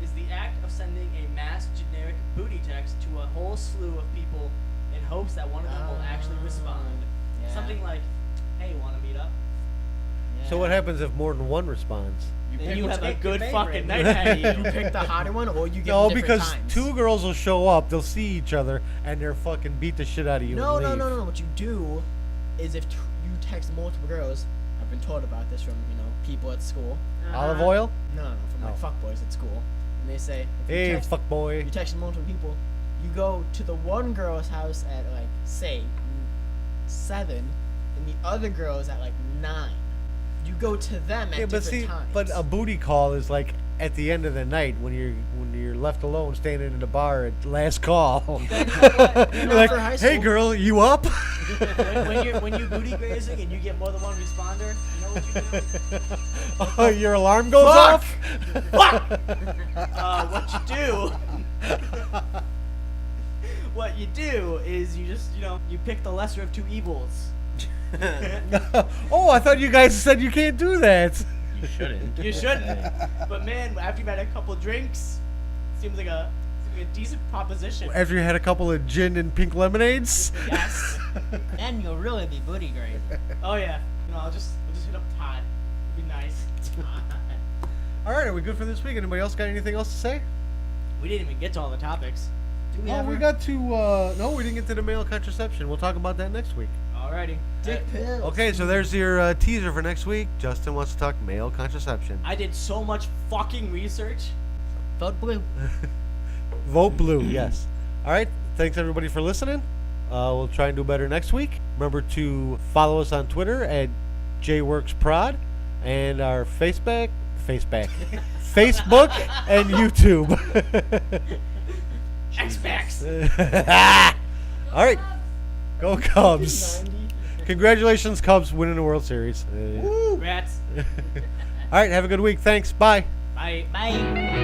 Is the act of sending a mass generic booty text to a whole slew of people in hopes that one of them will actually respond. Yeah. Something like, "Hey, want to meet up?" So what happens if more than one responds? Then you have a pick your good favorite. fucking night ahead of You you. pick the hotter one, or you get No, different because times. 2 girls will show up, they'll see each other, and they're fucking beat the shit out of you. No, and no, leave. no, no. What you do is if you text multiple girls, I've been told about this from people at school. Olive oil? No, from like Oh. fuckboys at school, and they say if you Hey, text, fuck boy. you text multiple people, you go to the one girl's house at like say 7, and the other girl's at like 9. You go to them at Yeah, but different see, times. but a booty call is like at the end of the night when you're left alone standing in the bar at last call. You're like, for high hey school- girl, you up? when you're booty grazing and you get more than one responder, you know what you do? Oh, your alarm goes off? What you do? What you do is you just you pick the lesser of 2 evils. Oh, I thought you guys said you can't do that. You shouldn't. You shouldn't. But man, after you've had a couple drinks, seems like a decent proposition. After you had a couple of gin and pink lemonades? Yes. And you'll really be booty grazing. Oh yeah. We'll just hit up Todd. Be nice. All right, are we good for this week? Anybody else got anything else to say? We didn't even get to all the topics. Do we Oh, ever? we got to, no, we didn't get to the male contraception. We'll talk about that next week. Alrighty. dick pills. Okay, so there's your teaser for next week. Justin wants to talk male contraception. I did so much fucking research. Vote blue. Vote blue, yes. All right, thanks everybody for listening. We'll try and do better next week. Remember to follow us on Twitter at JWorksProd and our Facebook and YouTube. X-Max. All right, go Cubs. 90. Congratulations, Cubs, winning the World Series. Rats. All right, have a good week. Thanks. Bye. Bye. Bye.